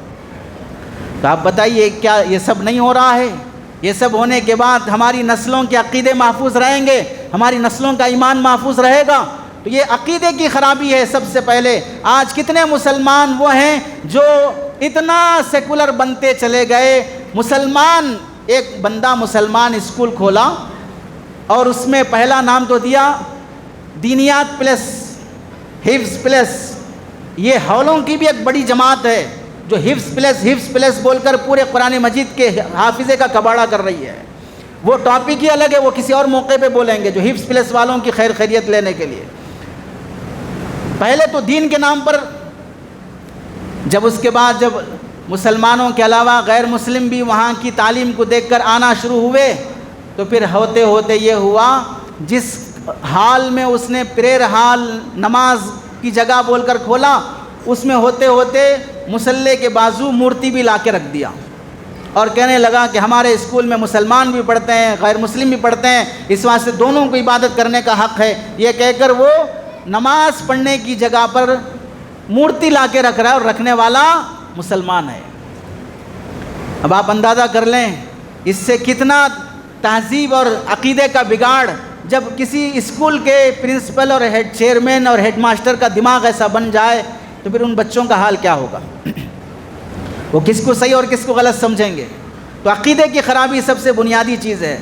تو آپ بتائیے کیا یہ سب نہیں ہو رہا ہے؟ یہ سب ہونے کے بعد ہماری نسلوں کے عقیدے محفوظ رہیں گے، ہماری نسلوں کا ایمان محفوظ رہے گا؟ تو یہ عقیدے کی خرابی ہے سب سے پہلے۔ آج کتنے مسلمان وہ ہیں جو اتنا سیکولر بنتے چلے گئے۔ مسلمان، ایک بندہ مسلمان اسکول کھولا اور اس میں پہلا نام تو دیا دینیات پلس حفظ پلس۔ یہ حولوں کی بھی ایک بڑی جماعت ہے جو حفظ پلس بول کر پورے قرآن مجید کے حافظے کا کباڑہ کر رہی ہے۔ وہ ٹاپک ہی الگ ہے، وہ کسی اور موقع پہ بولیں گے، جو حفظ پلس والوں کی خیریت لینے کے لیے۔ پہلے تو دین کے نام پر، جب اس کے بعد جب مسلمانوں کے علاوہ غیر مسلم بھی وہاں کی تعلیم کو دیکھ کر آنا شروع ہوئے، تو پھر ہوتے ہوتے یہ ہوا جس حال میں اس نے پریئر ہال نماز کی جگہ بول کر کھولا، اس میں ہوتے ہوتے مصلی کے بازو مورتی بھی لا کے رکھ دیا، اور کہنے لگا کہ ہمارے اسکول میں مسلمان بھی پڑھتے ہیں، غیر مسلم بھی پڑھتے ہیں، اس واسطے دونوں کو عبادت کرنے کا حق ہے۔ یہ کہہ کر وہ نماز پڑھنے کی جگہ پر مورتی لا کے رکھ رہا ہے، اور رکھنے والا مسلمان ہے۔ اب آپ اندازہ کر لیں اس سے کتنا تہذیب اور عقیدے کا بگاڑ۔ جب کسی اسکول کے پرنسپل اور ہیڈ چیئرمین اور ہیڈ ماسٹر کا دماغ ایسا بن جائے تو پھر ان بچوں کا حال کیا ہوگا؟ وہ کس کو صحیح اور کس کو غلط سمجھیں گے؟ تو عقیدے کی خرابی سب سے بنیادی چیز ہے۔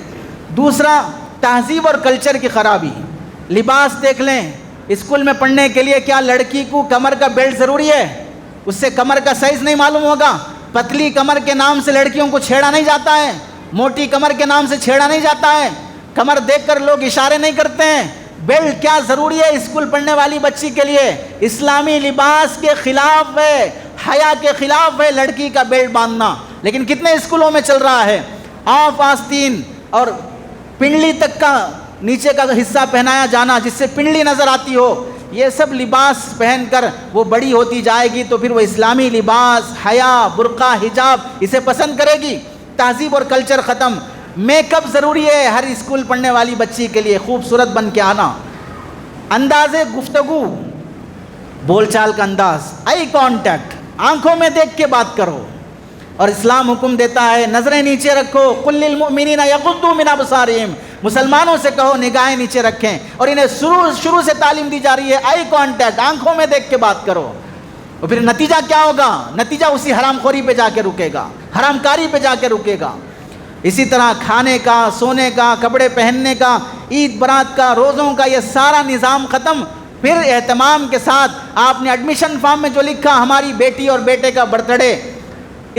دوسرا، تہذیب اور کلچر کی خرابی۔ لباس دیکھ لیں، اسکول میں پڑھنے کے لیے کیا لڑکی کو کمر کا بیلٹ ضروری ہے؟ اس سے کمر کا سائز نہیں معلوم ہوگا۔ پتلی کمر کے نام سے لڑکیوں کو چھیڑا نہیں جاتا ہے، موٹی کمر کے نام سے چھیڑا نہیں جاتا ہے، کمر دیکھ کر لوگ اشارے نہیں کرتے ہیں۔ بیلٹ کیا ضروری ہے اسکول پڑھنے والی بچی کے لیے؟ اسلامی لباس کے خلاف ہے، حیا کے خلاف ہے لڑکی کا بیلٹ باندھنا، لیکن کتنے اسکولوں میں چل رہا ہے۔ آف آستین اور پنڈلی تک کا نیچے کا حصہ پہنایا جانا جس سے پنڈلی نظر آتی ہو، یہ سب لباس پہن کر وہ بڑی ہوتی جائے گی تو پھر وہ اسلامی لباس، حیا، برقع، حجاب اسے پسند کرے گی۔ تہذیب اور کلچر ختم۔ میک اپ ضروری ہے ہر اسکول پڑھنے والی بچی کے لیے، خوبصورت بن کے آنا۔ انداز گفتگو، بول چال کا انداز، آئی کانٹیکٹ، آنکھوں میں دیکھ کے بات کرو۔ اور اسلام حکم دیتا ہے نظریں نیچے رکھو، قل للمؤمنین یغضوا من ابصارہم، مسلمانوں سے کہو نگاہیں نیچے رکھیں، اور انہیں شروع سے تعلیم دی جا رہی ہے آئی کانٹیکٹ، آنکھوں میں دیکھ کے بات کرو۔ اور پھر نتیجہ کیا ہوگا؟ نتیجہ اسی حرام خوری پہ جا کے رکے گا، حرام کاری پہ جا کے رکے گا۔ اسی طرح کھانے کا، سونے کا، کپڑے پہننے کا، عید برات کا، روزوں کا، یہ سارا نظام ختم۔ پھر اہتمام کے ساتھ آپ نے ایڈمیشن فارم میں جو لکھا ہماری بیٹی اور بیٹے کا birth day,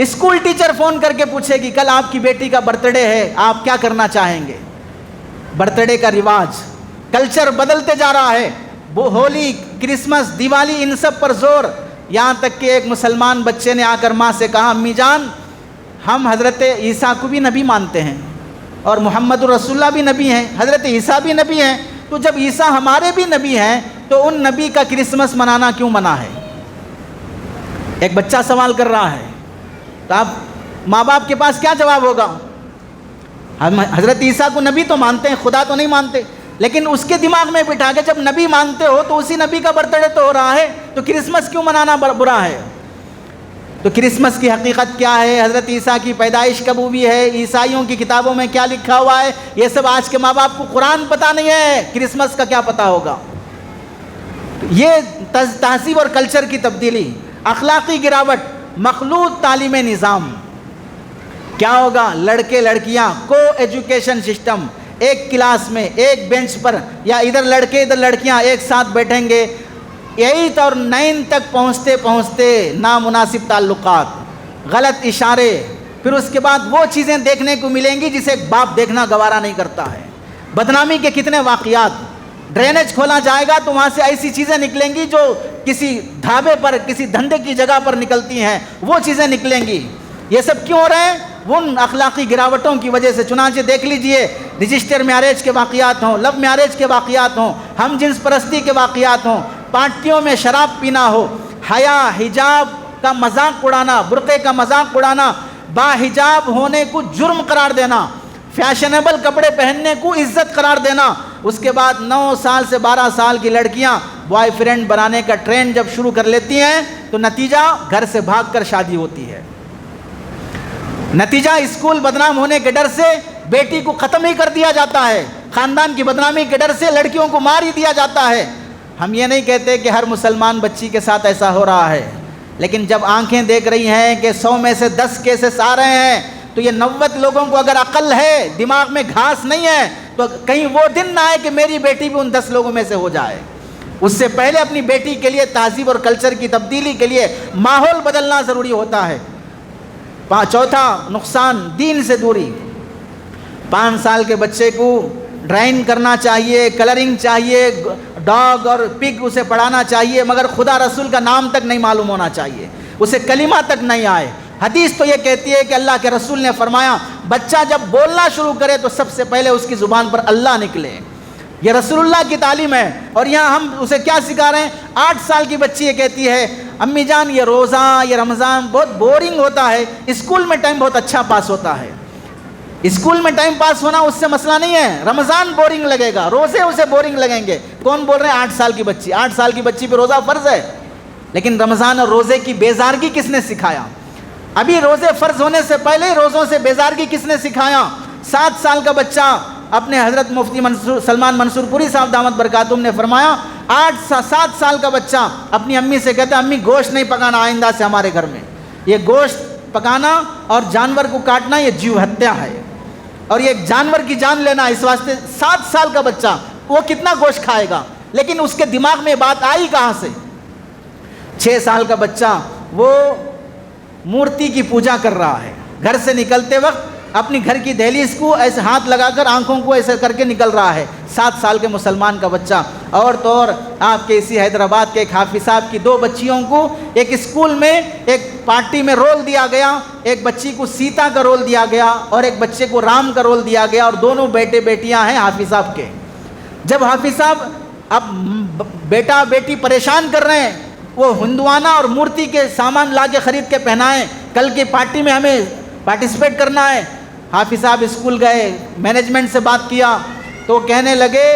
school teacher phone کر کے پوچھے گی کل آپ کی بیٹی کا برتھ ڈے ہے، آپ کیا کرنا چاہیں گے؟ برتھ ڈے کا رواج، کلچر بدلتے جا رہا ہے۔ وہ ہولی، کرسمس، دیوالی، ان سب پر زور، یہاں تک کہ ایک مسلمان بچے نے آ کر ماں سے کہا امی جان ہم حضرت عیسیٰ کو بھی نبی مانتے ہیں اور محمد رسول اللہ بھی نبی ہیں، حضرت عیسیٰ بھی نبی ہیں، تو جب عیسیٰ ہمارے بھی نبی ہیں تو ان نبی کا کرسمس منانا کیوں منع ہے؟ ایک بچہ سوال کر رہا ہے، تو آپ ماں باپ کے پاس کیا جواب ہوگا؟ ہم حضرت عیسیٰ کو نبی تو مانتے ہیں، خدا تو نہیں مانتے، لیکن اس کے دماغ میں بٹھا کے جب نبی مانتے ہو تو اسی نبی کا برتھ ڈے تو ہو رہا ہے، تو کرسمس کیوں منانا برا ہے؟ تو کرسمس کی حقیقت کیا ہے؟ حضرت عیسیٰ کی پیدائش کب ہوئی ہے؟ عیسائیوں کی کتابوں میں کیا لکھا ہوا ہے؟ یہ سب آج کے ماں باپ کو قرآن پتہ نہیں ہے، کرسمس کا کیا پتہ ہوگا؟ یہ تہذیب اور کلچر کی تبدیلی، اخلاقی گراوٹ، مخلوط تعلیم نظام۔ کیا ہوگا؟ لڑکے لڑکیاں کو ایجوکیشن سسٹم، ایک کلاس میں ایک بینچ پر، یا ادھر لڑکے ادھر لڑکیاں ایک ساتھ بیٹھیں گے۔ 8 اور 9 تک پہنچتے پہنچتے نامناسب تعلقات، غلط اشارے، پھر اس کے بعد وہ چیزیں دیکھنے کو ملیں گی جسے ایک باپ دیکھنا گوارا نہیں کرتا ہے۔ بدنامی کے کتنے واقعات، ڈرینیج کھولا جائے گا تو وہاں سے ایسی چیزیں نکلیں گی جو کسی ڈھابے پر کسی دھندے کی جگہ پر نکلتی ہیں، وہ چیزیں نکلیں گی۔ یہ سب کیوں ہو رہے ہیں؟ ان اخلاقی گراوٹوں کی وجہ سے۔ چنانچہ دیکھ لیجئے، رجسٹر میریج کے واقعات ہوں، لو میریج کے واقعات ہوں، ہم جنس پرستی کے واقعات ہوں، پارٹیوں میں شراب پینا ہو، حیا حجاب کا مذاق اڑانا، برقعے کا مذاق اڑانا، با حجاب ہونے کو جرم قرار دینا، فیشنیبل کپڑے پہننے کو عزت قرار دینا۔ اس کے بعد 9 سال سے 12 سال کی لڑکیاں بوائے فرینڈ بنانے کا ٹرینڈ جب شروع کر لیتی ہیں تو نتیجہ گھر سے بھاگ کر شادی ہوتی ہے۔ نتیجہ اسکول بدنام ہونے کے ڈر سے بیٹی کو ختم ہی کر دیا جاتا ہے، خاندان کی بدنامی کے ڈر سے لڑکیوں کو مار ہی دیا جاتا ہے۔ ہم یہ نہیں کہتے کہ ہر مسلمان بچی کے ساتھ ایسا ہو رہا ہے، لیکن جب آنکھیں دیکھ رہی ہیں کہ 100 میں سے 10 کیسز آ رہے ہیں تو یہ 90 لوگوں کو اگر عقل ہے، دماغ میں گھاس نہیں ہے، تو کہیں وہ دن نہ آئے کہ میری بیٹی بھی ان 10 لوگوں میں سے ہو جائے۔ اس سے پہلے اپنی بیٹی کے لیے تہذیب اور کلچر کی تبدیلی کے لیے ماحول بدلنا ضروری ہوتا ہے۔ چوتھا نقصان، دین سے دوری۔ 5 سال کے بچے کو ڈرائنگ کرنا چاہیے، کلرنگ چاہیے، ڈاگ اور پگ اسے پڑھانا چاہیے، مگر خدا رسول کا نام تک نہیں معلوم ہونا چاہیے، اسے کلمہ تک نہیں آئے۔ حدیث تو یہ کہتی ہے کہ اللہ کے رسول نے فرمایا بچہ جب بولنا شروع کرے تو سب سے پہلے اس کی زبان پر اللہ نکلے۔ یہ رسول اللہ کی تعلیم ہے، اور یہاں ہم اسے کیا سکھا رہے ہیں؟ 8 سال کی بچی یہ کہتی ہے امی جان یہ روزہ یہ رمضان بہت بورنگ ہوتا ہے، اسکول میں ٹائم بہت اچھا پاس ہوتا ہے۔ اسکول میں ٹائم پاس ہونا اس سے مسئلہ نہیں ہے، رمضان بورنگ لگے گا، روزے اسے بورنگ لگیں گے۔ کون بول رہے ہیں؟ 8 سال کی بچی۔ 8 سال کی بچی پہ روزہ فرض ہے، لیکن رمضان اور روزے کی بیزارگی کس نے سکھایا؟ ابھی روزے فرض ہونے سے پہلے روزوں سے بیزارگی کس نے سکھایا؟ 7 سال کا بچہ، اپنے حضرت مفتی سلمان منصور پوری صاحب دامت برکاتہم نے فرمایا 7 سال کا بچہ اپنی امی سے کہتا ہے امی گوشت نہیں پکانا آئندہ سے ہمارے گھر میں، یہ گوشت پکانا اور جانور کو کاٹنا یہ جیو ہتیا ہے، اور یہ ایک جانور کی جان لینا، اس واسطے 7 سال کا بچہ وہ کتنا گوشت کھائے گا؟ لیکن اس کے دماغ میں بات آئی کہاں سے؟ 6 سال کا بچہ وہ مورتی کی پوجا کر رہا ہے، گھر سے نکلتے وقت اپنی گھر کی دہلیز کو ایسے ہاتھ لگا کر آنکھوں کو ایسے کر کے نکل رہا ہے، 7 سال کے مسلمان کا بچہ۔ اور تو اور آپ کے اسی حیدرآباد کے ایک حافظ صاحب کی 2 بچیوں کو ایک اسکول میں ایک پارٹی میں رول دیا گیا، ایک بچی کو سیتا کا رول دیا گیا اور ایک بچے کو رام کا رول دیا گیا، اور دونوں بیٹے بیٹیاں ہیں حافظ صاحب کے۔ جب حافظ صاحب اب بیٹا بیٹی پریشان کر رہے ہیں، وہ ہندوانہ اور مورتی کے سامان لا کے خرید کے پہنائیں، کل کی پارٹی میں ہمیں پارٹیسپیٹ کرنا ہے۔ حافظ صاحب اسکول گئے، مینجمنٹ سے بات کیا تو کہنے لگے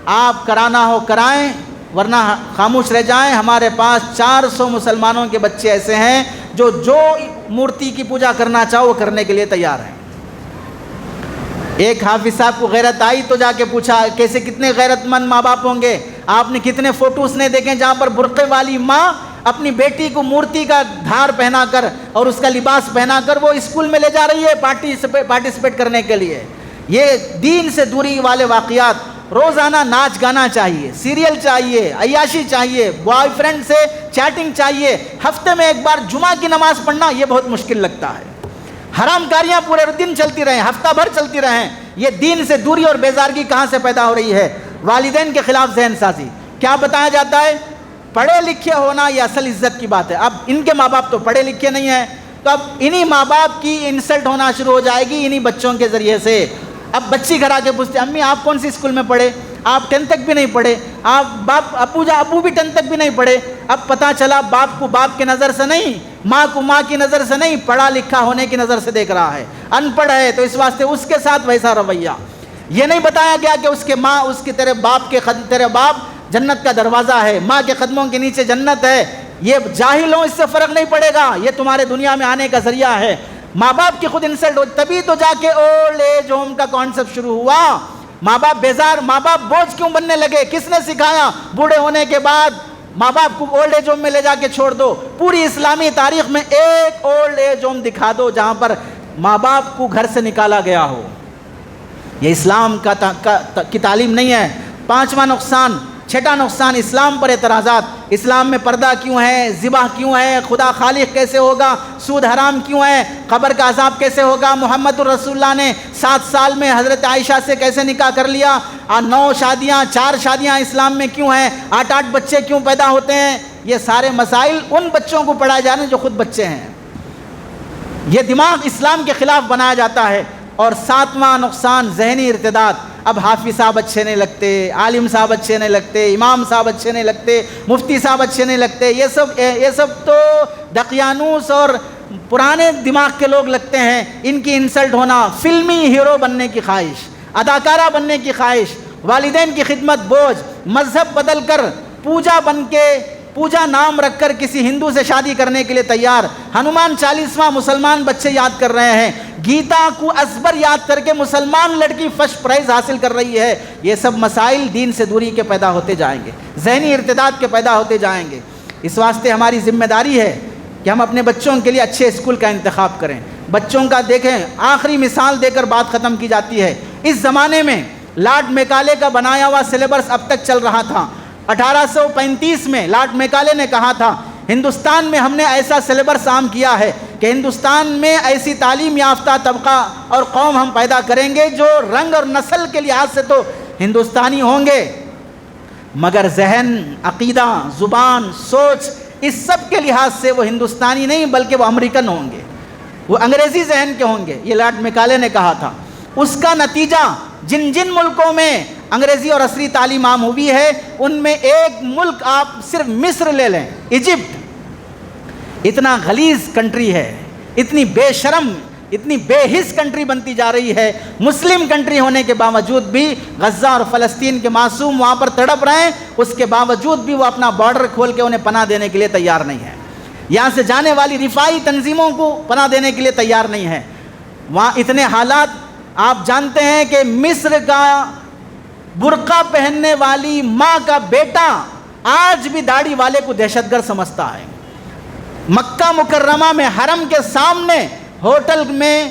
آپ کرانا ہو کرائیں ورنہ خاموش رہ جائیں، ہمارے پاس 400 مسلمانوں کے بچے ایسے ہیں جو مورتی کی پوجا کرنا چاہو وہ کرنے کے لیے تیار ہیں۔ ایک حافظ صاحب کو غیرت آئی تو جا کے پوچھا کیسے کتنے غیرت مند ماں باپ ہوں گے، آپ نے کتنے فوٹوز نہیں دیکھیں جہاں پر برقعے والی ماں اپنی بیٹی کو مورتی کا دھار پہنا کر اور اس کا لباس پہنا کر وہ اسکول میں لے جا رہی ہے پارٹیسپیٹ کرنے کے لیے۔ یہ دین سے دوری والے واقعات۔ روزانہ ناچ گانا چاہیے، سیریل چاہیے، عیاشی چاہیے، بوائے فرینڈ سے چیٹنگ چاہیے، ہفتے میں ایک بار جمعہ کی نماز پڑھنا یہ بہت مشکل لگتا ہے۔ حرام کاریاں پورے دن چلتی رہیں، ہفتہ بھر چلتی رہیں، یہ دین سے دوری اور بیزارگی کہاں سے پیدا ہو رہی ہے؟ والدین کے خلاف ذہن سازی۔ کیا بتایا جاتا ہے؟ پڑھے لکھے ہونا یہ اصل عزت کی بات ہے۔ اب ان کے ماں باپ تو پڑھے لکھے نہیں ہیں، تو اب انہی ماں باپ کی انسلٹ ہونا شروع ہو جائے گی انہی بچوں کے ذریعے سے۔ اب بچی گھر آ کے پوچھتے امی آپ کون سی اسکول میں پڑھے؟ آپ 10 تک بھی نہیں پڑھے، آپ ابو بھی 10 تک بھی نہیں پڑھے۔ اب پتہ چلا باپ کو باپ کی نظر سے نہیں، ماں کو ماں کی نظر سے نہیں، پڑھا لکھا ہونے کی نظر سے دیکھ رہا ہے، ان پڑھ ہے تو اس واسطے اس کے ساتھ ویسا رویہ۔ یہ نہیں بتایا گیا کہ اس کے ماں اس کی تیرے باپ جنت کا دروازہ ہے، ماں کے قدموں کے نیچے جنت ہے۔ یہ جاہل ہوں اس سے فرق نہیں پڑے گا، یہ تمہارے دنیا میں آنے کا ذریعہ ہے۔ ماں باپ کی خود انسلٹ ہو تبھی تو جا کے اولڈ ایج ہوم کا کانسیپٹ شروع ہوا۔ ماں باپ بیزار، ماں باپ بوجھ کیوں بننے لگے؟ کس نے سکھایا؟ بوڑھے ہونے کے بعد ماں باپ کو اولڈ ایج ہوم میں لے جا کے چھوڑ دو۔ پوری اسلامی تاریخ میں ایک اولڈ ایج ہوم دکھا دو جہاں پر ماں باپ کو گھر سے نکالا گیا ہو۔ یہ اسلام کی تعلیم نہیں ہے۔ 5واں نقصان، چھٹا نقصان اسلام پر اعتراضات، اسلام میں پردہ کیوں ہے، ذبح کیوں ہے، خدا خالق کیسے ہوگا، سود حرام کیوں ہے، قبر کا عذاب کیسے ہوگا، محمد الرسول اللہ نے 7 سال میں حضرت عائشہ سے کیسے نکاح کر لیا، 9 شادیاں 4 شادیاں اسلام میں کیوں ہیں، 8 بچے کیوں پیدا ہوتے ہیں، یہ سارے مسائل ان بچوں کو پڑھائے جا رہے ہیں جو خود بچے ہیں۔ یہ دماغ اسلام کے خلاف بنایا جاتا ہے۔ اور 7واں نقصان ذہنی ارتداد۔ اب حافظ صاحب اچھے نہیں لگتے، عالم صاحب اچھے نہیں لگتے، امام صاحب اچھے نہیں لگتے، مفتی صاحب اچھے نہیں لگتے، یہ سب تو دقیانوس اور پرانے دماغ کے لوگ لگتے ہیں۔ ان کی انسلٹ ہونا، فلمی ہیرو بننے کی خواہش، اداکارہ بننے کی خواہش، والدین کی خدمت بوجھ، مذہب بدل کر پوجا بن کے، پوجا نام رکھ کر کسی ہندو سے شادی کرنے کے لیے تیار، ہنومان 40واں مسلمان بچے یاد کر رہے ہیں، گیتا کو ازبر یاد کر کے مسلمان لڑکی فرسٹ پرائز حاصل کر رہی ہے۔ یہ سب مسائل دین سے دوری کے پیدا ہوتے جائیں گے، ذہنی ارتداد کے پیدا ہوتے جائیں گے۔ اس واسطے ہماری ذمہ داری ہے کہ ہم اپنے بچوں کے لیے اچھے اسکول کا انتخاب کریں۔ بچوں کا دیکھیں، آخری مثال دے کر بات ختم کی جاتی ہے۔ اس زمانے میں لارڈ میکالے کا بنایا ہوا سلیبس اب تک چل رہا تھا۔ 1835 میں لارڈ میکالے نے کہا تھا، ہندوستان میں ہم نے ایسا سلیبس عام کیا ہے کہ ہندوستان میں ایسی تعلیم یافتہ طبقہ اور قوم ہم پیدا کریں گے جو رنگ اور نسل کے لحاظ سے تو ہندوستانی ہوں گے، مگر ذہن، عقیدہ، زبان، سوچ، اس سب کے لحاظ سے وہ ہندوستانی نہیں بلکہ وہ امریکن ہوں گے، وہ انگریزی ذہن کے ہوں گے۔ یہ لارڈ میکالے نے کہا تھا۔ اس کا نتیجہ جن ملکوں میں انگریزی اور عصری تعلیم عام ہوئی ہے، ان میں ایک ملک آپ صرف مصر لے لیں، ایجپٹ، اتنا غلیظ کنٹری ہے، اتنی بے شرم، اتنی بے حس کنٹری بنتی جا رہی ہے، مسلم کنٹری ہونے کے باوجود بھی غزہ اور فلسطین کے معصوم وہاں پر تڑپ رہے ہیں، اس کے باوجود بھی وہ اپنا بارڈر کھول کے انہیں پناہ دینے کے لیے تیار نہیں ہے، یہاں سے جانے والی رفائی تنظیموں کو پناہ دینے کے لیے تیار نہیں ہے۔ وہاں اتنے حالات، آپ جانتے ہیں کہ مصر کا برقع پہننے والی ماں کا بیٹا آج بھی داڑھی والے کو دہشت گرد سمجھتا ہے۔ مکہ مکرمہ میں حرم کے سامنے ہوٹل میں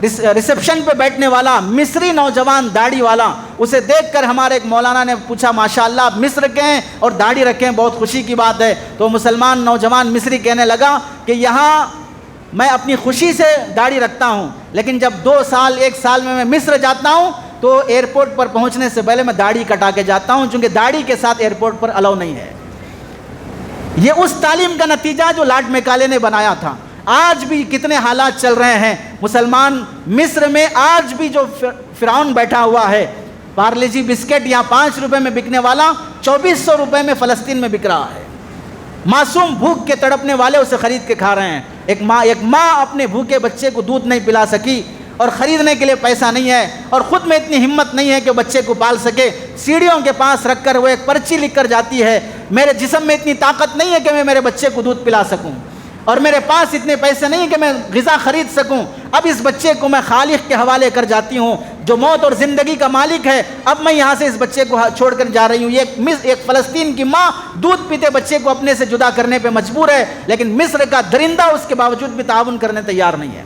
ریسپشن پہ بیٹھنے والا مصری نوجوان داڑھی والا، اسے دیکھ کر ہمارے ایک مولانا نے پوچھا، ماشاءاللہ آپ مصر کے ہیں اور داڑھی رکھے ہیں، بہت خوشی کی بات ہے۔ تو مسلمان نوجوان مصری کہنے لگا کہ یہاں میں اپنی خوشی سے داڑھی رکھتا ہوں، لیکن جب 2 سال 1 سال میں مصر جاتا ہوں تو ایئرپورٹ پر پہنچنے سے پہلے میں داڑھی کٹا کے جاتا ہوں، چونکہ داڑھی کے ساتھ ایئرپورٹ پر الاؤ نہیں ہے۔ یہ اس تعلیم کا نتیجہ جو لارڈ میکالے نے بنایا تھا۔ آج بھی کتنے حالات چل رہے ہیں، مسلمان مصر میں آج بھی جو فرعون بیٹھا ہوا ہے، پارلے جی بسکٹ یہاں 5 روپے میں بکنے والا 2400 روپے میں فلسطین میں بک رہا ہے۔ معصوم بھوک کے تڑپنے والے اسے خرید کے کھا رہے ہیں۔ ایک ماں اپنے بھوکے بچے کو دودھ نہیں پلا سکی اور خریدنے کے لیے پیسہ نہیں ہے، اور خود میں اتنی ہمت نہیں ہے کہ بچے کو پال سکے، سیڑھیوں کے پاس رکھ کر وہ ایک پرچی لکھ کر جاتی ہے، میرے جسم میں اتنی طاقت نہیں ہے کہ میں میرے بچے کو دودھ پلا سکوں، اور میرے پاس اتنے پیسے نہیں کہ میں غذا خرید سکوں، اب اس بچے کو میں خالق کے حوالے کر جاتی ہوں جو موت اور زندگی کا مالک ہے، اب میں یہاں سے اس بچے کو چھوڑ کر جا رہی ہوں۔ ایک فلسطین کی ماں دودھ پیتے بچے کو اپنے سے جدا کرنے پہ مجبور ہے، لیکن مصر کا درندہ اس کے باوجود بھی تعاون کرنے تیار نہیں ہے۔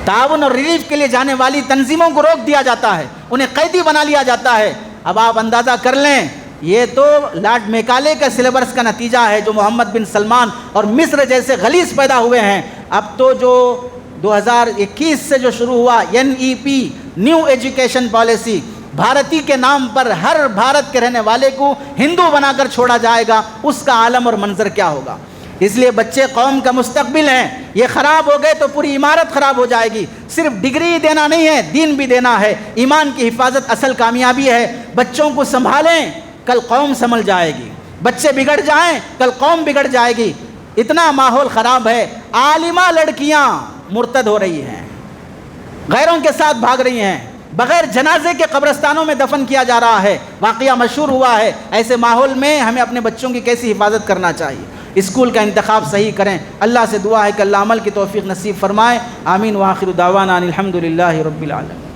تعاون اور ریلیف کے لیے جانے والی تنظیموں کو روک دیا جاتا ہے، انہیں قیدی بنا لیا جاتا ہے۔ اب آپ اندازہ کر لیں، یہ تو لارڈ میکالے کا سلیبس کا نتیجہ ہے جو محمد بن سلمان اور مصر جیسے غلیظ پیدا ہوئے ہیں۔ اب تو جو 2021 سے جو شروع ہوا NEP نیو ایجوکیشن پالیسی، بھارتی کے نام پر ہر بھارت کے رہنے والے کو ہندو بنا کر چھوڑا جائے گا، اس کا عالم اور منظر کیا ہوگا۔ اس لیے بچے قوم کا مستقبل ہیں، یہ خراب ہو گئے تو پوری عمارت خراب ہو جائے گی۔ صرف ڈگری دینا نہیں ہے، دین بھی دینا ہے، ایمان کی حفاظت اصل کامیابی ہے۔ بچوں کو سنبھالیں، کل قوم سنبھل جائے گی۔ بچے بگڑ جائیں، کل قوم بگڑ جائے گی۔ اتنا ماحول خراب ہے، عالمہ لڑکیاں مرتد ہو رہی ہیں، غیروں کے ساتھ بھاگ رہی ہیں، بغیر جنازے کے قبرستانوں میں دفن کیا جا رہا ہے، واقعہ مشہور ہوا ہے۔ ایسے ماحول میں ہمیں اپنے بچوں کی کیسی حفاظت کرنا چاہیے؟ اسکول کا انتخاب صحیح کریں۔ اللہ سے دعا ہے کہ اللہ عمل کی توفیق نصیب فرمائے۔ آمین۔ وآخر دعوانا ان الحمد للہ رب العالمین۔